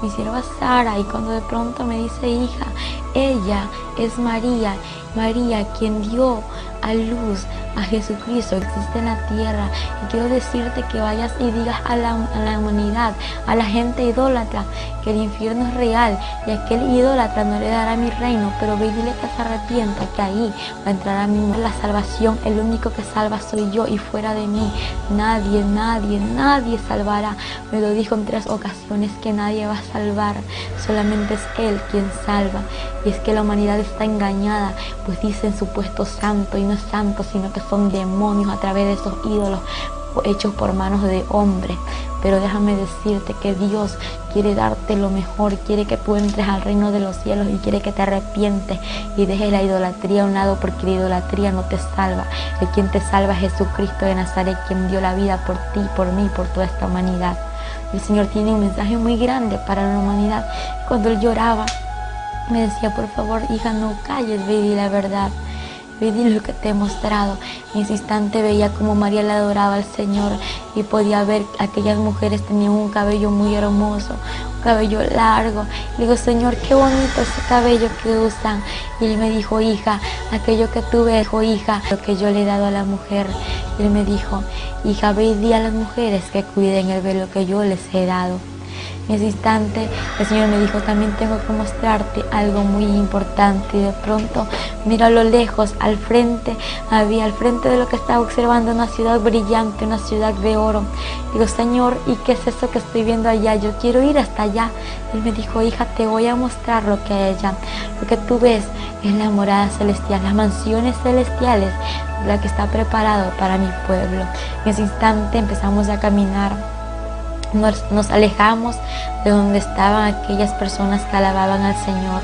mi sierva Sara. Y cuando de pronto me dice, hija, ella es María, María quien dio a luz a Jesucristo, existe en la tierra. Y quiero decirte que vayas y digas a la humanidad, a la gente idólatra, que el infierno es real y aquel idólatra no le dará mi reino, pero ve y dile que se arrepienta, que ahí va a entrar a mí la salvación. El único que salva soy yo, y fuera de mí nadie, nadie, nadie salvará. Me lo dijo en 3 ocasiones que nadie va a salvar, solamente es Él quien salva. Y es que la humanidad está engañada, pues dicen supuesto santo y no es santo, sino que son demonios a través de esos ídolos hechos por manos de hombres. Pero déjame decirte que Dios quiere darte lo mejor, quiere que tú entres al reino de los cielos y quiere que te arrepientes y dejes la idolatría a un lado, porque la idolatría no te salva. El quien te salva es Jesucristo de Nazaret, quien dio la vida por ti, por mí, por toda esta humanidad. El Señor tiene un mensaje muy grande para la humanidad. Cuando Él lloraba, me decía, por favor, hija, no calles, ve y di la verdad. Ve y di lo que te he mostrado. En ese instante veía como María le adoraba al Señor y podía ver que aquellas mujeres tenían un cabello muy hermoso, un cabello largo. Le digo, Señor, qué bonito ese cabello que usan. Y Él me dijo, hija, aquello que tú ves, dijo, hija, lo que yo le he dado a la mujer. Y Él me dijo, hija, ve y di a las mujeres que cuiden el velo que yo les he dado. En ese instante el Señor me dijo, también tengo que mostrarte algo muy importante. Y de pronto miro a lo lejos, al frente de lo que estaba observando, una ciudad brillante, una ciudad de oro. Digo, Señor, ¿y qué es eso que estoy viendo allá? Yo quiero ir hasta allá. Él me dijo, hija, te voy a mostrar lo que hay allá. Lo que tú ves es la morada celestial, las mansiones celestiales, la que está preparado para mi pueblo. En ese instante empezamos a caminar. Nos alejamos de donde estaban aquellas personas que alababan al Señor.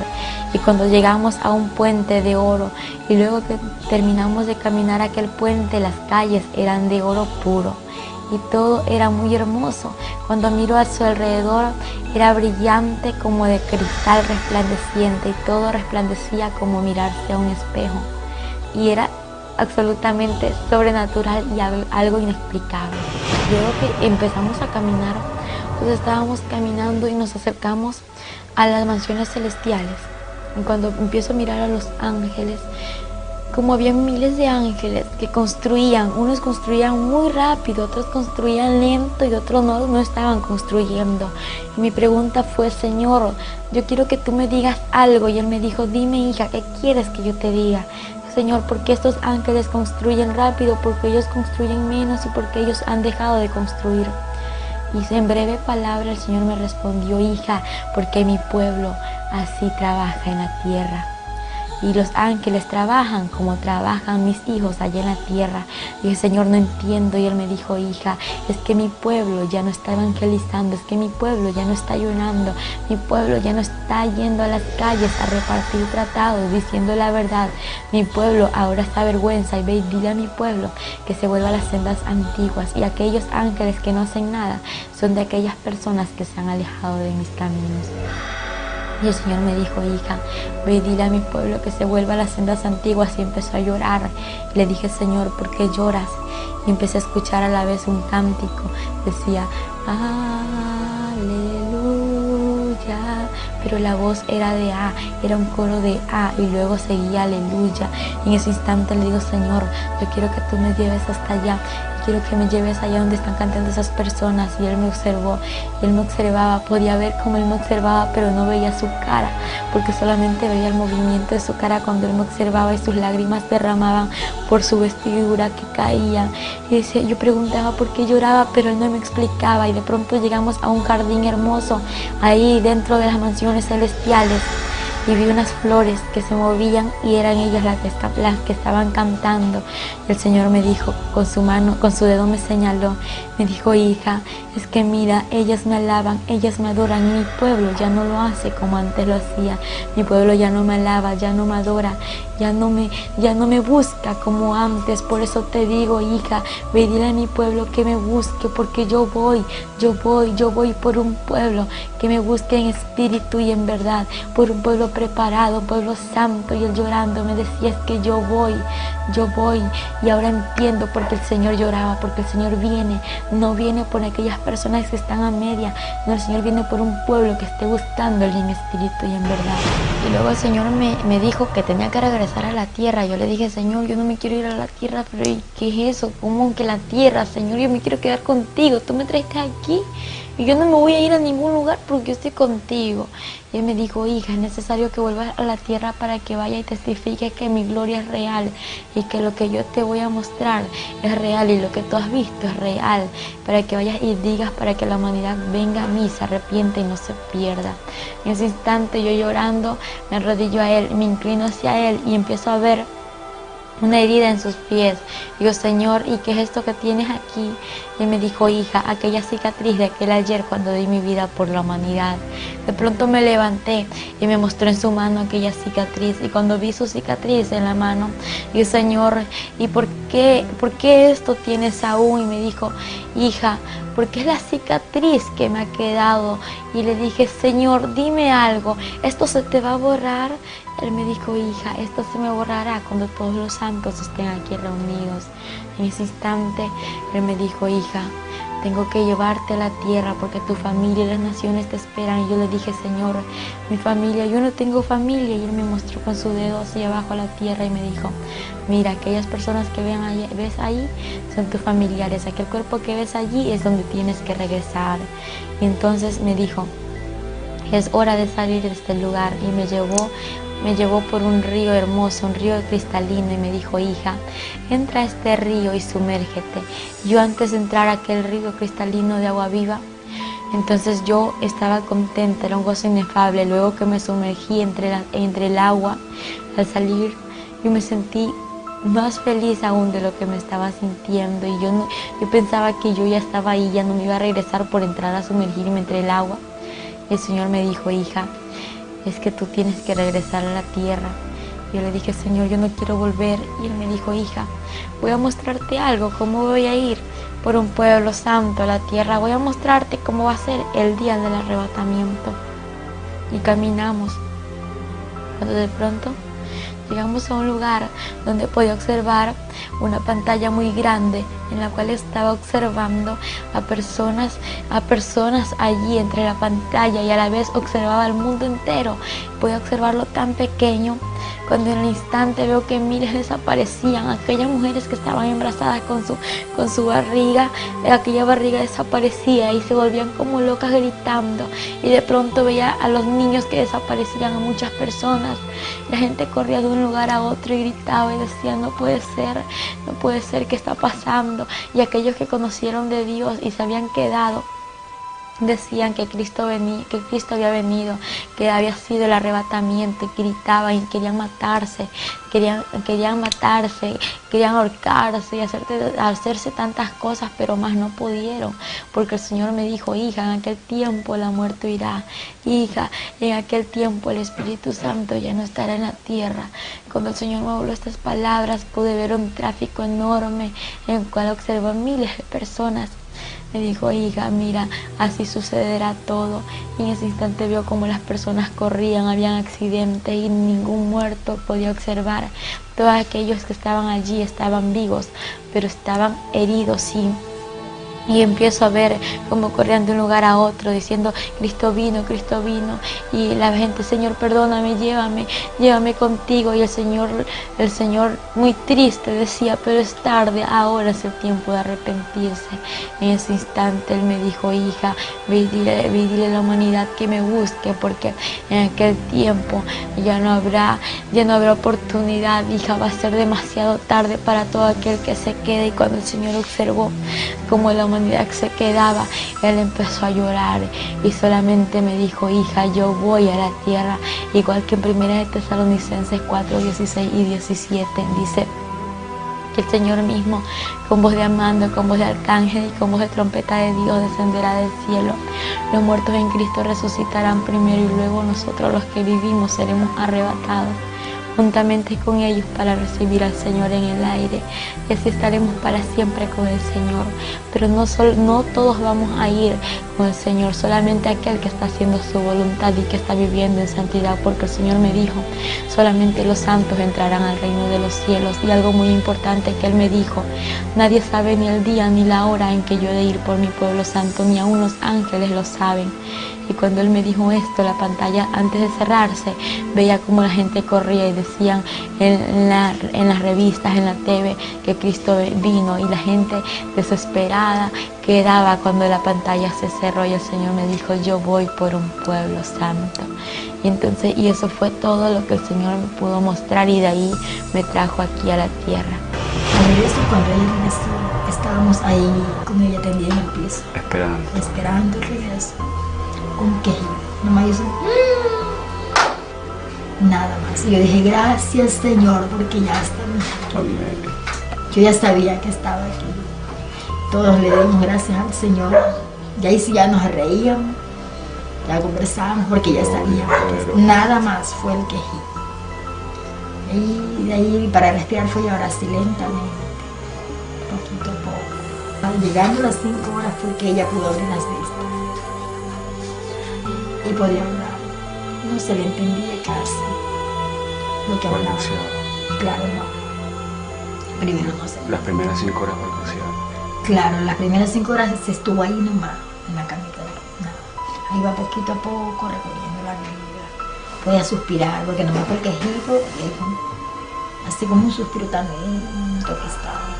Y cuando llegamos a un puente de oro, y luego que terminamos de caminar aquel puente, las calles eran de oro puro. Y todo era muy hermoso. Cuando miro a su alrededor, era brillante como de cristal resplandeciente. Y todo resplandecía como mirarse a un espejo. Y era absolutamente sobrenatural y algo inexplicable. Luego que empezamos a caminar, pues estábamos caminando y nos acercamos a las mansiones celestiales. Y cuando empiezo a mirar a los ángeles, como había miles de ángeles que construían, unos construían muy rápido, otros construían lento y otros no estaban construyendo. Y mi pregunta fue, Señor, yo quiero que tú me digas algo. Y Él me dijo, dime, hija, ¿qué quieres que yo te diga? Señor, ¿por qué estos ángeles construyen rápido? Porque ellos construyen menos y porque ellos han dejado de construir. Y en breve palabra el Señor me respondió, hija, porque mi pueblo así trabaja en la tierra. Y los ángeles trabajan como trabajan mis hijos allá en la tierra. Y el Señor, no entiendo. Y Él me dijo, hija, es que mi pueblo ya no está evangelizando, es que mi pueblo ya no está ayunando, mi pueblo ya no está yendo a las calles a repartir tratados, diciendo la verdad. Mi pueblo ahora se avergüenza. Y ve y dile a mi pueblo que se vuelva a las sendas antiguas. Y aquellos ángeles que no hacen nada son de aquellas personas que se han alejado de mis caminos. Y el Señor me dijo, hija, ve y dile a mi pueblo que se vuelva a las sendas antiguas. Y empezó a llorar. Y le dije, Señor, ¿por qué lloras? Y empecé a escuchar a la vez un cántico. Decía, aleluya. Pero la voz era de A, era un coro de A. Y luego seguía aleluya. Y en ese instante le digo, Señor, yo quiero que tú me lleves hasta allá. Quiero que me lleves allá donde están cantando esas personas. Y Él me observó, y Él me observaba, podía ver cómo Él me observaba, pero no veía su cara, porque solamente veía el movimiento de su cara cuando Él me observaba, y sus lágrimas derramaban por su vestidura que caía. Y decía, yo preguntaba por qué lloraba, pero Él no me explicaba. Y de pronto llegamos a un jardín hermoso, ahí dentro de las mansiones celestiales. Y vi unas flores que se movían y eran ellas las que estaban cantando. Y el Señor me dijo, con su mano, con su dedo me señaló, me dijo, hija, es que mira, ellas me alaban, ellas me adoran, y mi pueblo ya no lo hace como antes lo hacía. Mi pueblo ya no me alaba, ya no me adora, ya no me busca como antes. Por eso te digo, hija, ve y dile a mi pueblo que me busque, porque yo voy por un pueblo que me busque en espíritu y en verdad, por un pueblo preparado, pueblo santo. Y él llorando me decía, es que yo voy. Y ahora entiendo por qué el Señor lloraba, porque el Señor viene, no viene por aquellas personas que están a media, no, el Señor viene por un pueblo que esté buscándole en espíritu y en verdad. Y luego el Señor me dijo que tenía que regresar a la tierra. Yo le dije, Señor, yo no me quiero ir a la tierra, pero ¿y qué es eso? ¿Cómo que la tierra, Señor? Yo me quiero quedar contigo, tú me trajiste aquí y yo no me voy a ir a ningún lugar porque yo estoy contigo. Y él me dijo, hija, es necesario que vuelvas a la tierra para que vaya y testifique que mi gloria es real y que lo que yo te voy a mostrar es real y lo que tú has visto es real, para que vayas y digas, para que la humanidad venga a mí, se arrepiente y no se pierda. En ese instante yo llorando me arrodillo a él, me inclino hacia él y empiezo a ver una herida en sus pies. Digo, Señor, ¿y qué es esto que tienes aquí? Y él me dijo, hija, aquella cicatriz de aquel ayer cuando di mi vida por la humanidad. De pronto me levanté y me mostró en su mano aquella cicatriz. Y cuando vi su cicatriz en la mano, dije, Señor, ¿y por qué esto tienes aún? Y me dijo, hija, porque es la cicatriz que me ha quedado. Y le dije, Señor, dime algo, ¿esto se te va a borrar? Él me dijo, hija, esto se me borrará cuando todos los santos estén aquí reunidos. En ese instante, él me dijo, hija, tengo que llevarte a la tierra porque tu familia y las naciones te esperan. Y yo le dije, Señor, mi familia, yo no tengo familia. Y él me mostró con su dedo hacia abajo a la tierra y me dijo, mira, aquellas personas que ves ahí son tus familiares. Aquel cuerpo que ves allí es donde tienes que regresar. Y entonces me dijo, es hora de salir de este lugar. Y me llevó por un río hermoso, un río cristalino, y me dijo, hija, entra a este río y sumérgete. Yo antes de entrar a aquel río cristalino de agua viva, entonces yo estaba contenta, era un gozo inefable. Luego que me sumergí entre el agua, al salir, yo me sentí más feliz aún de lo que me estaba sintiendo. Y yo pensaba que yo ya estaba ahí, ya no me iba a regresar por entrar a sumergirme entre el agua. Y el Señor me dijo, hija, es que tú tienes que regresar a la tierra. Yo le dije, Señor, yo no quiero volver. Y él me dijo, hija, voy a mostrarte algo, cómo voy a ir por un pueblo santo a la tierra. Voy a mostrarte cómo va a ser el día del arrebatamiento. Y caminamos. Cuando de pronto llegamos a un lugar donde podía observar una pantalla muy grande en la cual estaba observando a personas allí entre la pantalla, y a la vez observaba el mundo entero. Podía observarlo tan pequeño, cuando en el instante veo que miles desaparecían. Aquellas mujeres que estaban embarazadas con su barriga, aquella barriga desaparecía y se volvían como locas gritando. Y de pronto veía a los niños que desaparecían, a muchas personas. La gente corría de un lugar a otro y gritaba y decía, no puede ser, ¿qué está pasando? Y aquellos que conocieron de Dios y se habían quedado, decían que Cristo había venido, que había sido el arrebatamiento, y gritaban y querían matarse, querían ahorcarse y hacerse tantas cosas, pero más no pudieron, porque el Señor me dijo, hija, en aquel tiempo la muerte irá, hija, en aquel tiempo el Espíritu Santo ya no estará en la tierra. Cuando el Señor me habló estas palabras, pude ver un tráfico enorme en el cual observó miles de personas. Me dijo, hija, mira, así sucederá todo. Y en ese instante vio como las personas corrían, habían accidentes y ningún muerto podía observar. Todos aquellos que estaban allí estaban vivos, pero estaban heridos, sí. Y empiezo a ver cómo corrían de un lugar a otro diciendo, Cristo vino. Y la gente, Señor, perdóname, llévame contigo. Y el Señor muy triste decía, pero es tarde, ahora es el tiempo de arrepentirse. En ese instante Él me dijo, hija, ve y dile a la humanidad que me busque, porque en aquel tiempo ya no habrá oportunidad, hija, va a ser demasiado tarde para todo aquel que se quede. Y cuando el Señor observó cómo la humanidad se quedaba, Él empezó a llorar y solamente me dijo, hija, yo voy a la tierra, igual que en 1 Tesalonicenses 4, 16 y 17 dice que el Señor mismo, con voz de mando, con voz de arcángel y con voz de trompeta de Dios, descenderá del cielo. Los muertos en Cristo resucitarán primero y luego nosotros, los que vivimos, seremos arrebatados. juntamente con ellos para recibir al Señor en el aire, y así estaremos para siempre con el Señor. Pero no todos vamos a ir con el Señor, solamente aquel que está haciendo su voluntad y que está viviendo en santidad, porque el Señor me dijo, solamente los santos entrarán al reino de los cielos. Y algo muy importante que Él me dijo, nadie sabe ni el día ni la hora en que yo he de ir por mi pueblo santo, ni aun los ángeles lo saben. Y cuando Él me dijo esto, la pantalla antes de cerrarse, veía como la gente corría y decían en las revistas, en la TV, que Cristo vino, y la gente desesperada quedaba cuando la pantalla se cerró y el Señor me dijo, yo voy por un pueblo santo. Y eso fue todo lo que el Señor me pudo mostrar, y de ahí me trajo aquí a la tierra. A regreso, cuando ella regresó, estábamos ahí con ella tendida en el piso, esperando el regreso. Un quejido, nomás hizo nada más. Y yo dije, gracias Señor, porque ya está aquí. Yo ya sabía que estaba aquí. Todos le dimos gracias al Señor. Y ahí sí ya nos reíamos, ya conversábamos, porque ya sabíamos. Nada más fue el quejido. Y de ahí para respirar fue ahora así lentamente, poquito a poco. Llegando a las 5 horas fue que ella pudo abrir las vistas. Y podía hablar, no se le entendía casi lo que hablaba. Claro, no. Primero no se. Las primeras 5 horas balbuceaba. Claro, las primeras 5 horas se estuvo ahí nomás, en la camita. Ahí va poquito a poco recorriendo la vida. Podía suspirar, porque nomás fue el quejido, así como un suspiro tan lento que estaba.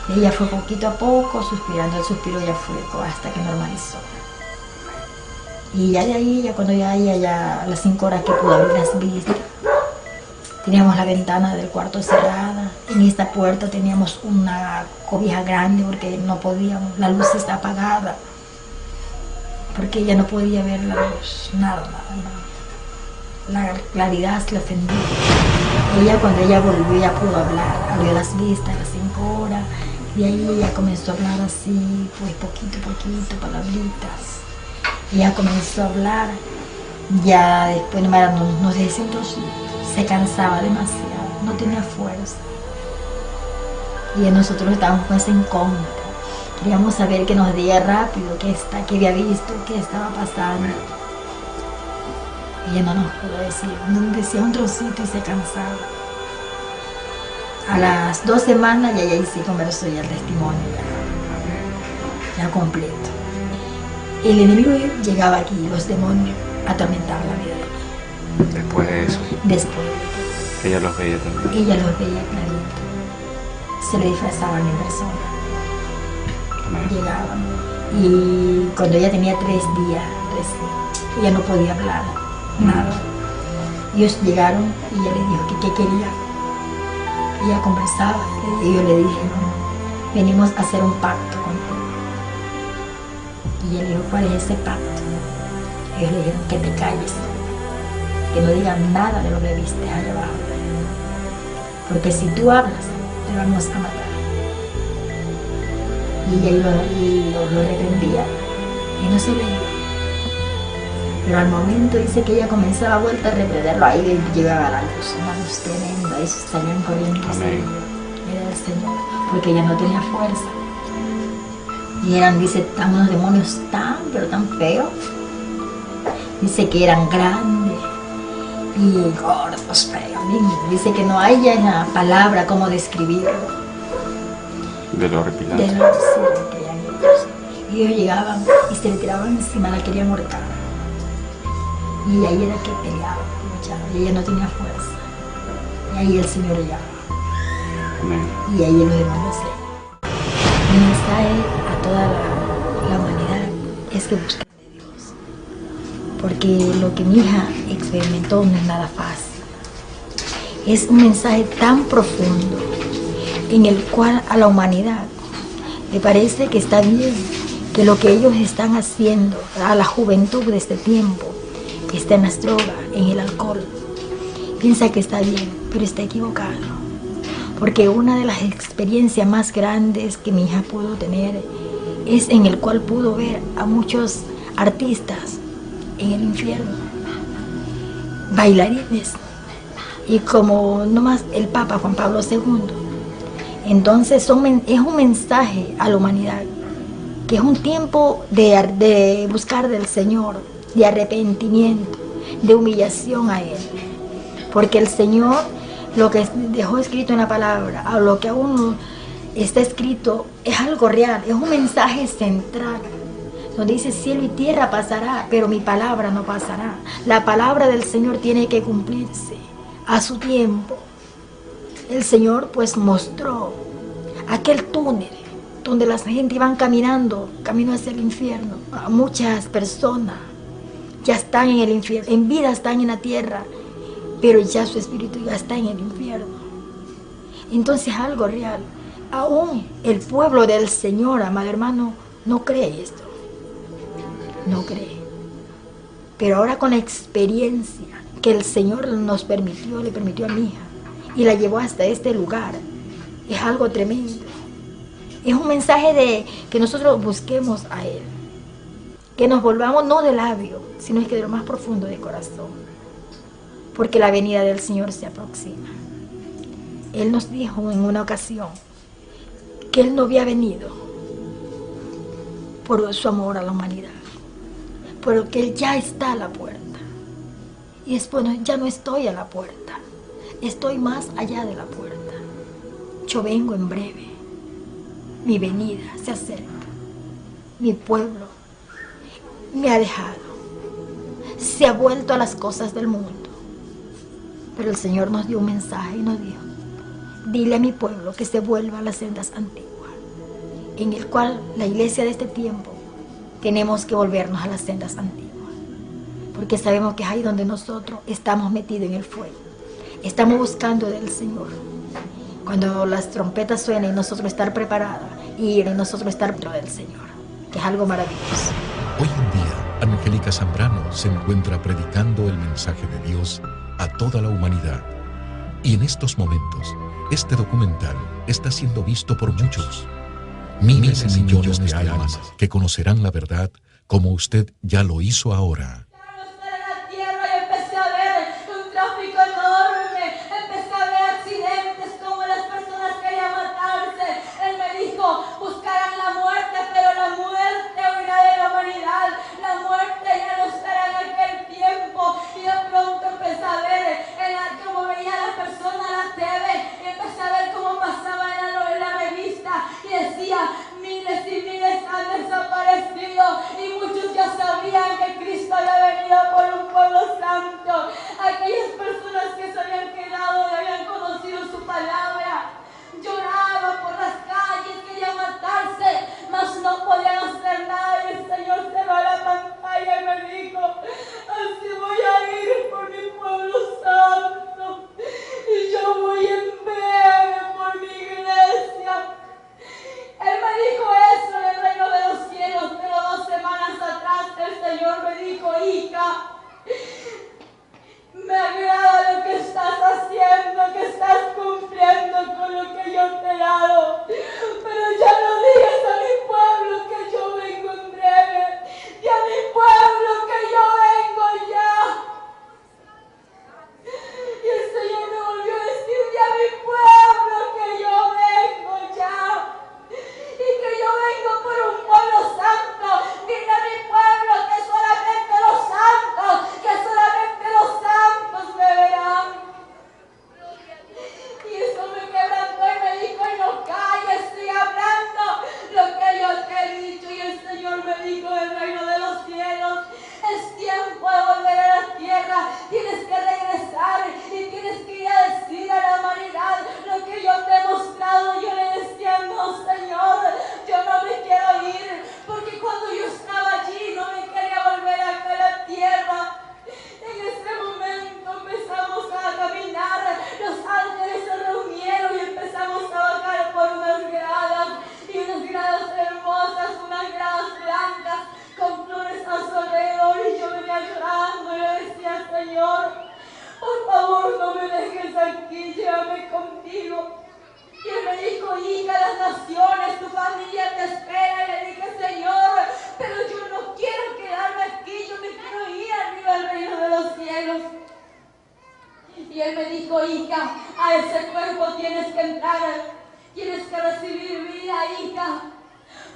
Y ella fue poquito a poco suspirando, el suspiro ya fue hasta que normalizó. Y ya de ahí, ya cuando ya a las 5 horas que pudo abrir las vistas, teníamos la ventana del cuarto cerrada. En esta puerta teníamos una cobija grande porque no podíamos, la luz está apagada, porque ella no podía ver la luz, nada. La claridad se le ofendía. Ella, cuando ella volvió, ya pudo hablar, abrió las vistas a las 5 horas, y ahí ella comenzó a hablar así, pues poquito a poquito, palabritas. Ya comenzó a hablar, ya después no sé si se cansaba demasiado, no tenía fuerza. Y nosotros estábamos con esa incógnita, queríamos saber que nos diga rápido qué había visto, qué estaba pasando. Y ella no nos pudo decir, nos decía un trocito y se cansaba. A las 2 semanas ya sí conversó ya el testimonio, ya completo. El enemigo llegaba aquí, los demonios, a atormentar la vida de ella. Después de eso. Después. Ella los veía también. Ella los veía clarito. Se le disfrazaban en persona. Amén. Llegaban. Y cuando ella tenía 3 días, ella no podía hablar, nada. Ellos llegaron y ella le dijo que qué quería. Ella conversaba y ellos le dijeron, venimos a hacer un pacto contigo. Y él dijo, ¿cuál es ese pacto? Ellos le dijeron, que te calles, que no digas nada de lo que viste allá abajo, porque si tú hablas, te vamos a matar. Y ella lo reprendía y no se veía. Pero al momento dice que ella comenzaba a vuelta a reprenderlo, ahí llegaba la luz, una luz tremenda, y salían corriendo. Era el Señor, porque ella no tenía fuerza. Y dice, unos demonios pero tan feos. Dice que eran grandes y gordos, feos. Dice que no hay ya la palabra cómo describirlo. De lo horripilante. De lo que eran ellos. Y ellos llegaban y se le tiraban encima, la querían ahorcar. Y ahí era que peleaba, luchaba, y ella no tenía fuerza. Y ahí el Señor llegaba. Amén. Y ahí los demonios se. Mi mensaje a toda la humanidad es que busquen de Dios, porque lo que mi hija experimentó no es nada fácil. Es un mensaje tan profundo en el cual a la humanidad le parece que está bien, que lo que ellos están haciendo a la juventud de este tiempo, que está en las drogas, en el alcohol, piensa que está bien, pero está equivocado. Porque una de las experiencias más grandes que mi hija pudo tener es en el cual pudo ver a muchos artistas en el infierno, bailarines y como nomás el Papa Juan Pablo II. Entonces es un mensaje a la humanidad, que es un tiempo de buscar del Señor, de arrepentimiento, de humillación a Él. Porque el Señor, lo que dejó escrito en la palabra, a lo que aún está escrito, es algo real, es un mensaje central, donde dice cielo y tierra pasará, pero mi palabra no pasará. La palabra del Señor tiene que cumplirse a su tiempo. El Señor pues mostró aquel túnel donde la gente iban caminando, camino hacia el infierno. Muchas personas ya están en el infierno, en vida están en la tierra, pero ya su espíritu ya está en el infierno. Entonces algo real. Aún el pueblo del Señor, amado hermano, no cree esto. No cree. Pero ahora con la experiencia que el Señor nos permitió, le permitió a mi hija, y la llevó hasta este lugar, es algo tremendo. Es un mensaje de que nosotros busquemos a Él. Que nos volvamos no de labio, sino es que de lo más profundo de corazón. Porque la venida del Señor se aproxima. Él nos dijo en una ocasión que Él no había venido por su amor a la humanidad, pero que Él ya está a la puerta. Y es bueno, ya no estoy a la puerta, estoy más allá de la puerta. Yo vengo en breve, mi venida se acerca, mi pueblo me ha dejado, se ha vuelto a las cosas del mundo. Pero el Señor nos dio un mensaje y nos dijo, dile a mi pueblo que se vuelva a las sendas antiguas, en el cual la iglesia de este tiempo tenemos que volvernos a las sendas antiguas, porque sabemos que es ahí donde nosotros estamos metidos en el fuego, estamos buscando del Señor. Cuando las trompetas suenen, y nosotros estar preparados y nosotros estar dentro del Señor, que es algo maravilloso. Hoy en día, Angélica Zambrano se encuentra predicando el mensaje de Dios a toda la humanidad. Y en estos momentos, este documental está siendo visto por muchos. Miles y millones de almas que conocerán la verdad como usted ya lo hizo ahora. Y él me dijo, hija, a ese cuerpo tienes que entrar, tienes que recibir vida, hija,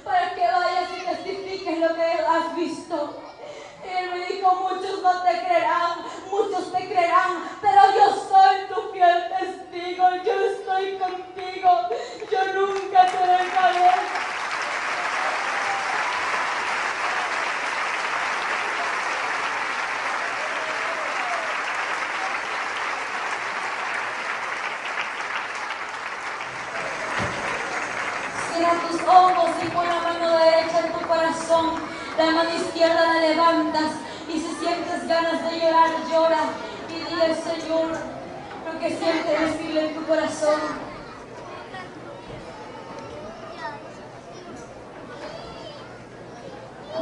para que vayas y testifiques lo que has visto. Y él me dijo, muchos no te creerán, muchos te creerán, pero yo soy tu fiel testigo, yo estoy contigo, yo nunca te dejaré. Cierra tus ojos y pon la mano derecha en tu corazón. La mano izquierda la levantas y si sientes ganas de llorar, llora y dile al Señor lo que sientes decirle en tu corazón.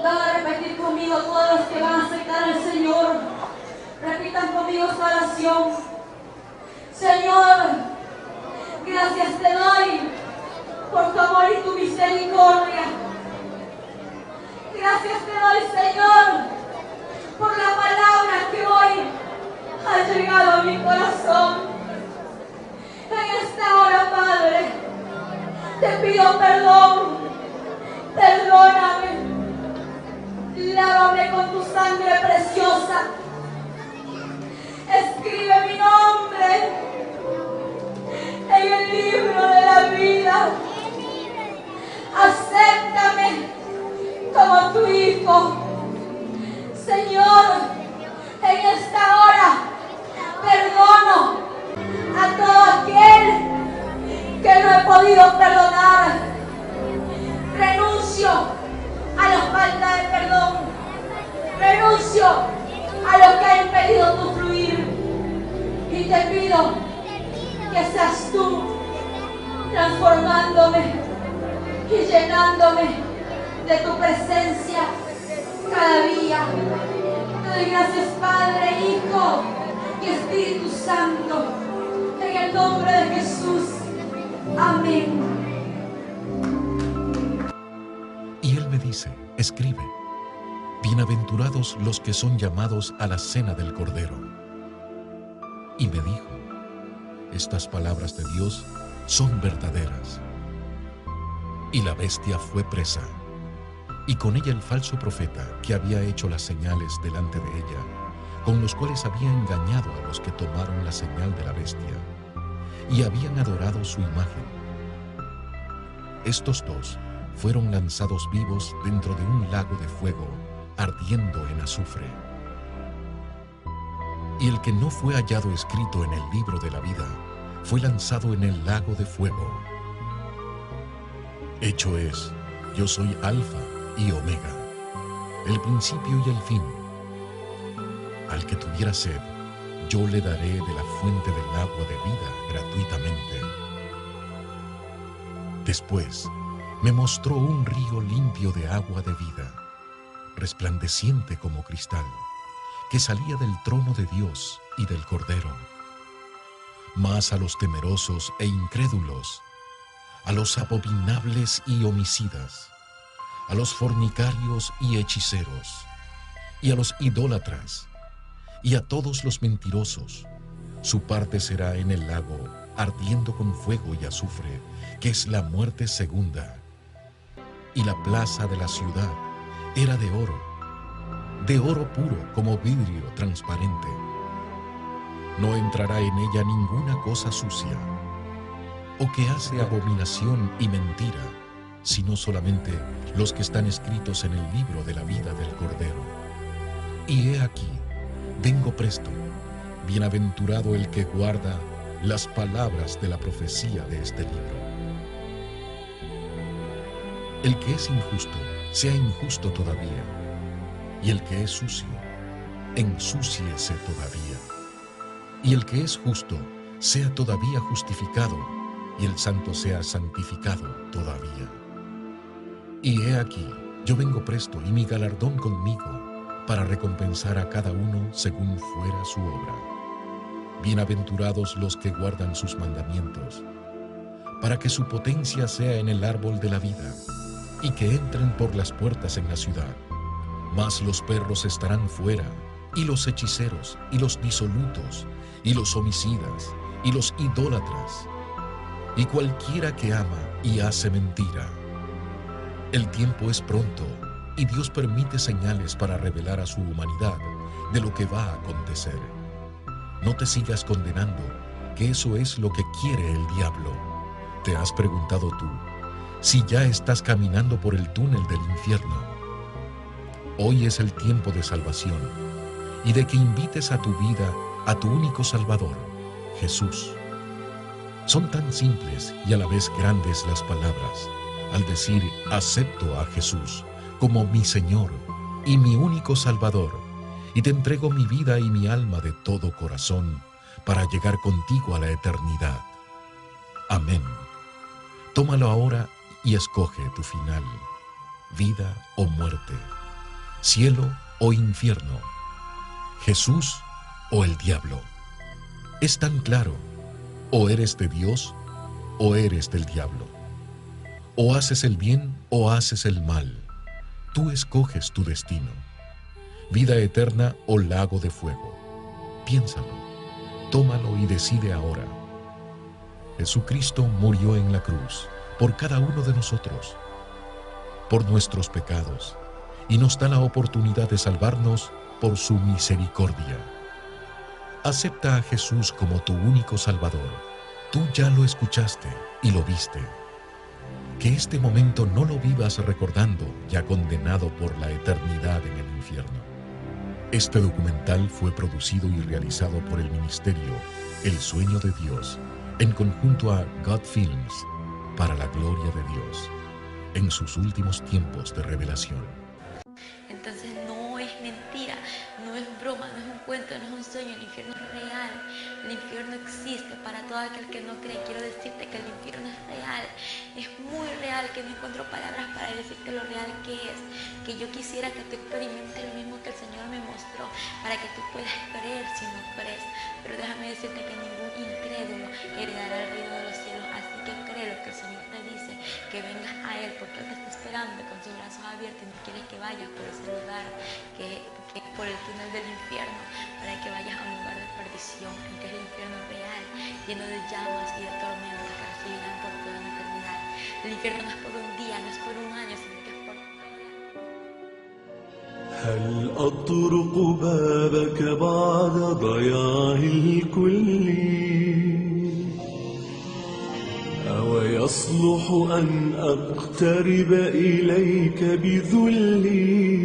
Van a repetir conmigo todos los que van a aceptar al Señor. Repitan conmigo esta oración. Señor, gracias te doy por tu amor y tu misericordia. Gracias te doy, Señor, por la palabra que hoy ha llegado a mi corazón. En esta hora, Padre, te pido perdón. Perdóname. Lávame con tu sangre preciosa. Escribe mi nombre en el libro de la vida. Acéptame como tu hijo. Señor, en esta hora perdono a todo aquel que no he podido perdonar. Renuncio a la falta de perdón. Renuncio a lo que ha impedido tu fluir. Y te pido que seas tú transformándome y llenándome de tu presencia cada día. Te doy gracias, Padre, Hijo y Espíritu Santo, en el nombre de Jesús. Amén. Y él me dice, escribe, bienaventurados los que son llamados a la cena del Cordero. Y me dijo, estas palabras de Dios son verdaderas. Y la bestia fue presa, y con ella el falso profeta que había hecho las señales delante de ella, con los cuales había engañado a los que tomaron la señal de la bestia y habían adorado su imagen. Estos dos fueron lanzados vivos dentro de un lago de fuego, ardiendo en azufre. Y el que no fue hallado escrito en el libro de la vida, fue lanzado en el lago de fuego. Hecho es, yo soy Alfa y Omega, el principio y el fin. Al que tuviera sed, yo le daré de la fuente del agua de vida gratuitamente. Después, me mostró un río limpio de agua de vida, resplandeciente como cristal, que salía del trono de Dios y del Cordero. Mas a los temerosos e incrédulos, a los abominables y homicidas, a los fornicarios y hechiceros, y a los idólatras, y a todos los mentirosos, su parte será en el lago, ardiendo con fuego y azufre, que es la muerte segunda. Y la plaza de la ciudad era de oro puro como vidrio transparente. No entrará en ella ninguna cosa sucia, o que hace abominación y mentira, sino solamente los que están escritos en el libro de la vida del Cordero. Y he aquí, vengo presto, bienaventurado el que guarda las palabras de la profecía de este libro. El que es injusto, sea injusto todavía, y el que es sucio, ensúciese todavía. Y el que es justo, sea todavía justificado, y el santo sea santificado todavía. Y he aquí, yo vengo presto, y mi galardón conmigo, para recompensar a cada uno según fuera su obra. Bienaventurados los que guardan sus mandamientos, para que su potencia sea en el árbol de la vida, y que entren por las puertas en la ciudad. Mas los perros estarán fuera, y los hechiceros, y los disolutos, y los homicidas, y los idólatras, y cualquiera que ama y hace mentira. El tiempo es pronto, y Dios permite señales para revelar a su humanidad de lo que va a acontecer. No te sigas condenando, que eso es lo que quiere el diablo. ¿Te has preguntado tú si ya estás caminando por el túnel del infierno? Hoy es el tiempo de salvación y de que invites a tu vida a tu único Salvador, Jesús. Son tan simples y a la vez grandes las palabras al decir acepto a Jesús como mi Señor y mi único Salvador, y te entrego mi vida y mi alma de todo corazón para llegar contigo a la eternidad. Amén. Tómalo ahora y escoge tu final, vida o muerte, cielo o infierno, Jesús o el diablo. Es tan claro, o eres de Dios o eres del diablo. O haces el bien o haces el mal. Tú escoges tu destino, vida eterna o lago de fuego. Piénsalo, tómalo y decide ahora. Jesucristo murió en la cruz por cada uno de nosotros, por nuestros pecados, y nos da la oportunidad de salvarnos por su misericordia. Acepta a Jesús como tu único Salvador. Tú ya lo escuchaste y lo viste. Que este momento no lo vivas recordando, ya condenado por la eternidad en el infierno. Este documental fue producido y realizado por el ministerio El Sueño de Dios, en conjunto a God Films, para la gloria de Dios, en sus últimos tiempos de revelación. Entonces no es mentira, no es broma, no es un cuento, no es un sueño, el infierno es real, el infierno existe para todo aquel que no cree. Quiero decirte que el infierno es real, es muy real, que no encuentro palabras para decirte lo real que es, que yo quisiera que tú experimentes lo mismo que el Señor me mostró, para que tú puedas creer si no crees. Pero déjame decirte que ningún incrédulo heredará el reino de los cielos, así que cree lo que el Señor te dice, que vengas a Él, porque Él te está esperando con sus brazos abiertos y no quiere que vayas por ese lugar, que por el túnel del infierno, para que vayas a un lugar de perdición, en que es el infierno real, lleno de llamas y de tormentas que recibirán por toda la eternidad. El infierno no es por un día, no es por un año, sino que es por toda. هل أطرق بابك بعد ضياع الكل أو يصلح أن أقترب إليك بذلي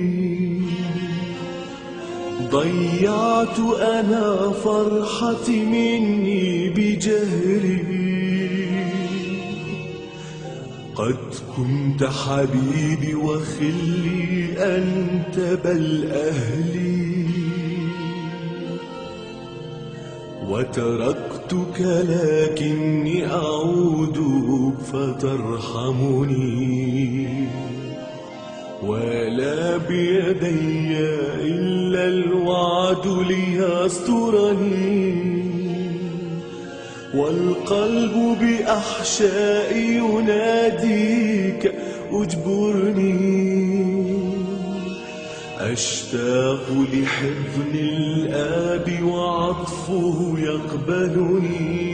ضيعت أنا فرحتي مني بجهلي قد كنت حبيبي وخلي أنت بل أهلي وتركتك لكني أعود فترحمني ولا بيدي إلا الوعد ليسترني والقلب بأحشائي يناديك اجبرني أشتاق لحضن الآب وعطفه يقبلني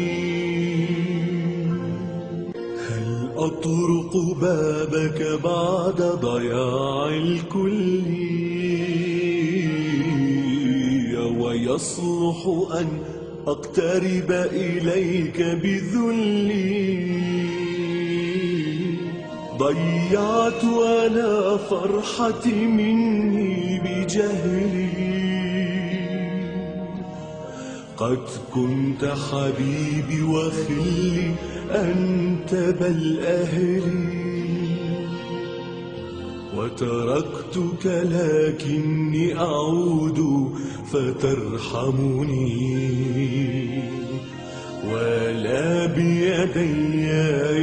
هل أطرق بابك بعد ضياع الكل ويصلح أن أقترب إليك بذلي ضيعت أنا فرحتي مني بجهلي قد كنت حبيبي وخلي أنت بل أهلي وتركتك لكني أعود فترحمني ولا بيدي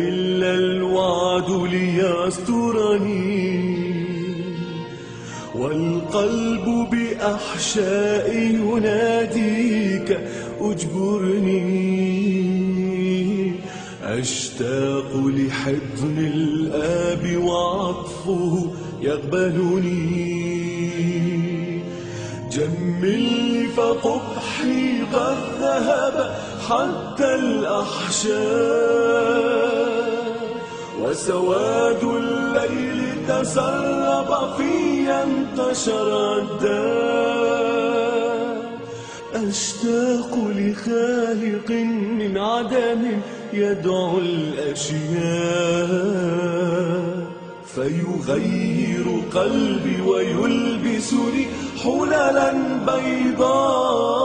إلا الوعد ليسترني والقلب بأحشائي يناديك اجبرني أشتاق لحضن الآب وعطفه يقبلني جملي فقبحي قد ذهب حتى الأحشاء، وسواد الليل تسرب في انتشر الداء. أشتاق لخالق من عدم يدعو الأشياء، فيغير قلبي ويلبسني حللا بيضاء.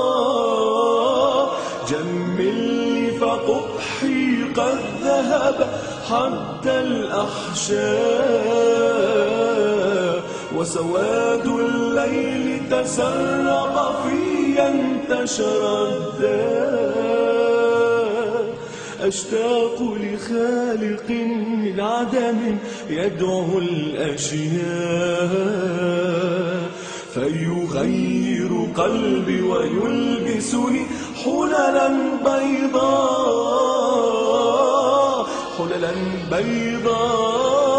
جملي فقبحي قد ذهب حتى الأحشاء، وسواد الليل تسرب في انتشر الداء. أشتاق لخالق من عدم يدعو الأشياء، فيغير قلبي ويلبسني حللا بيضاء، حللا بيضاء.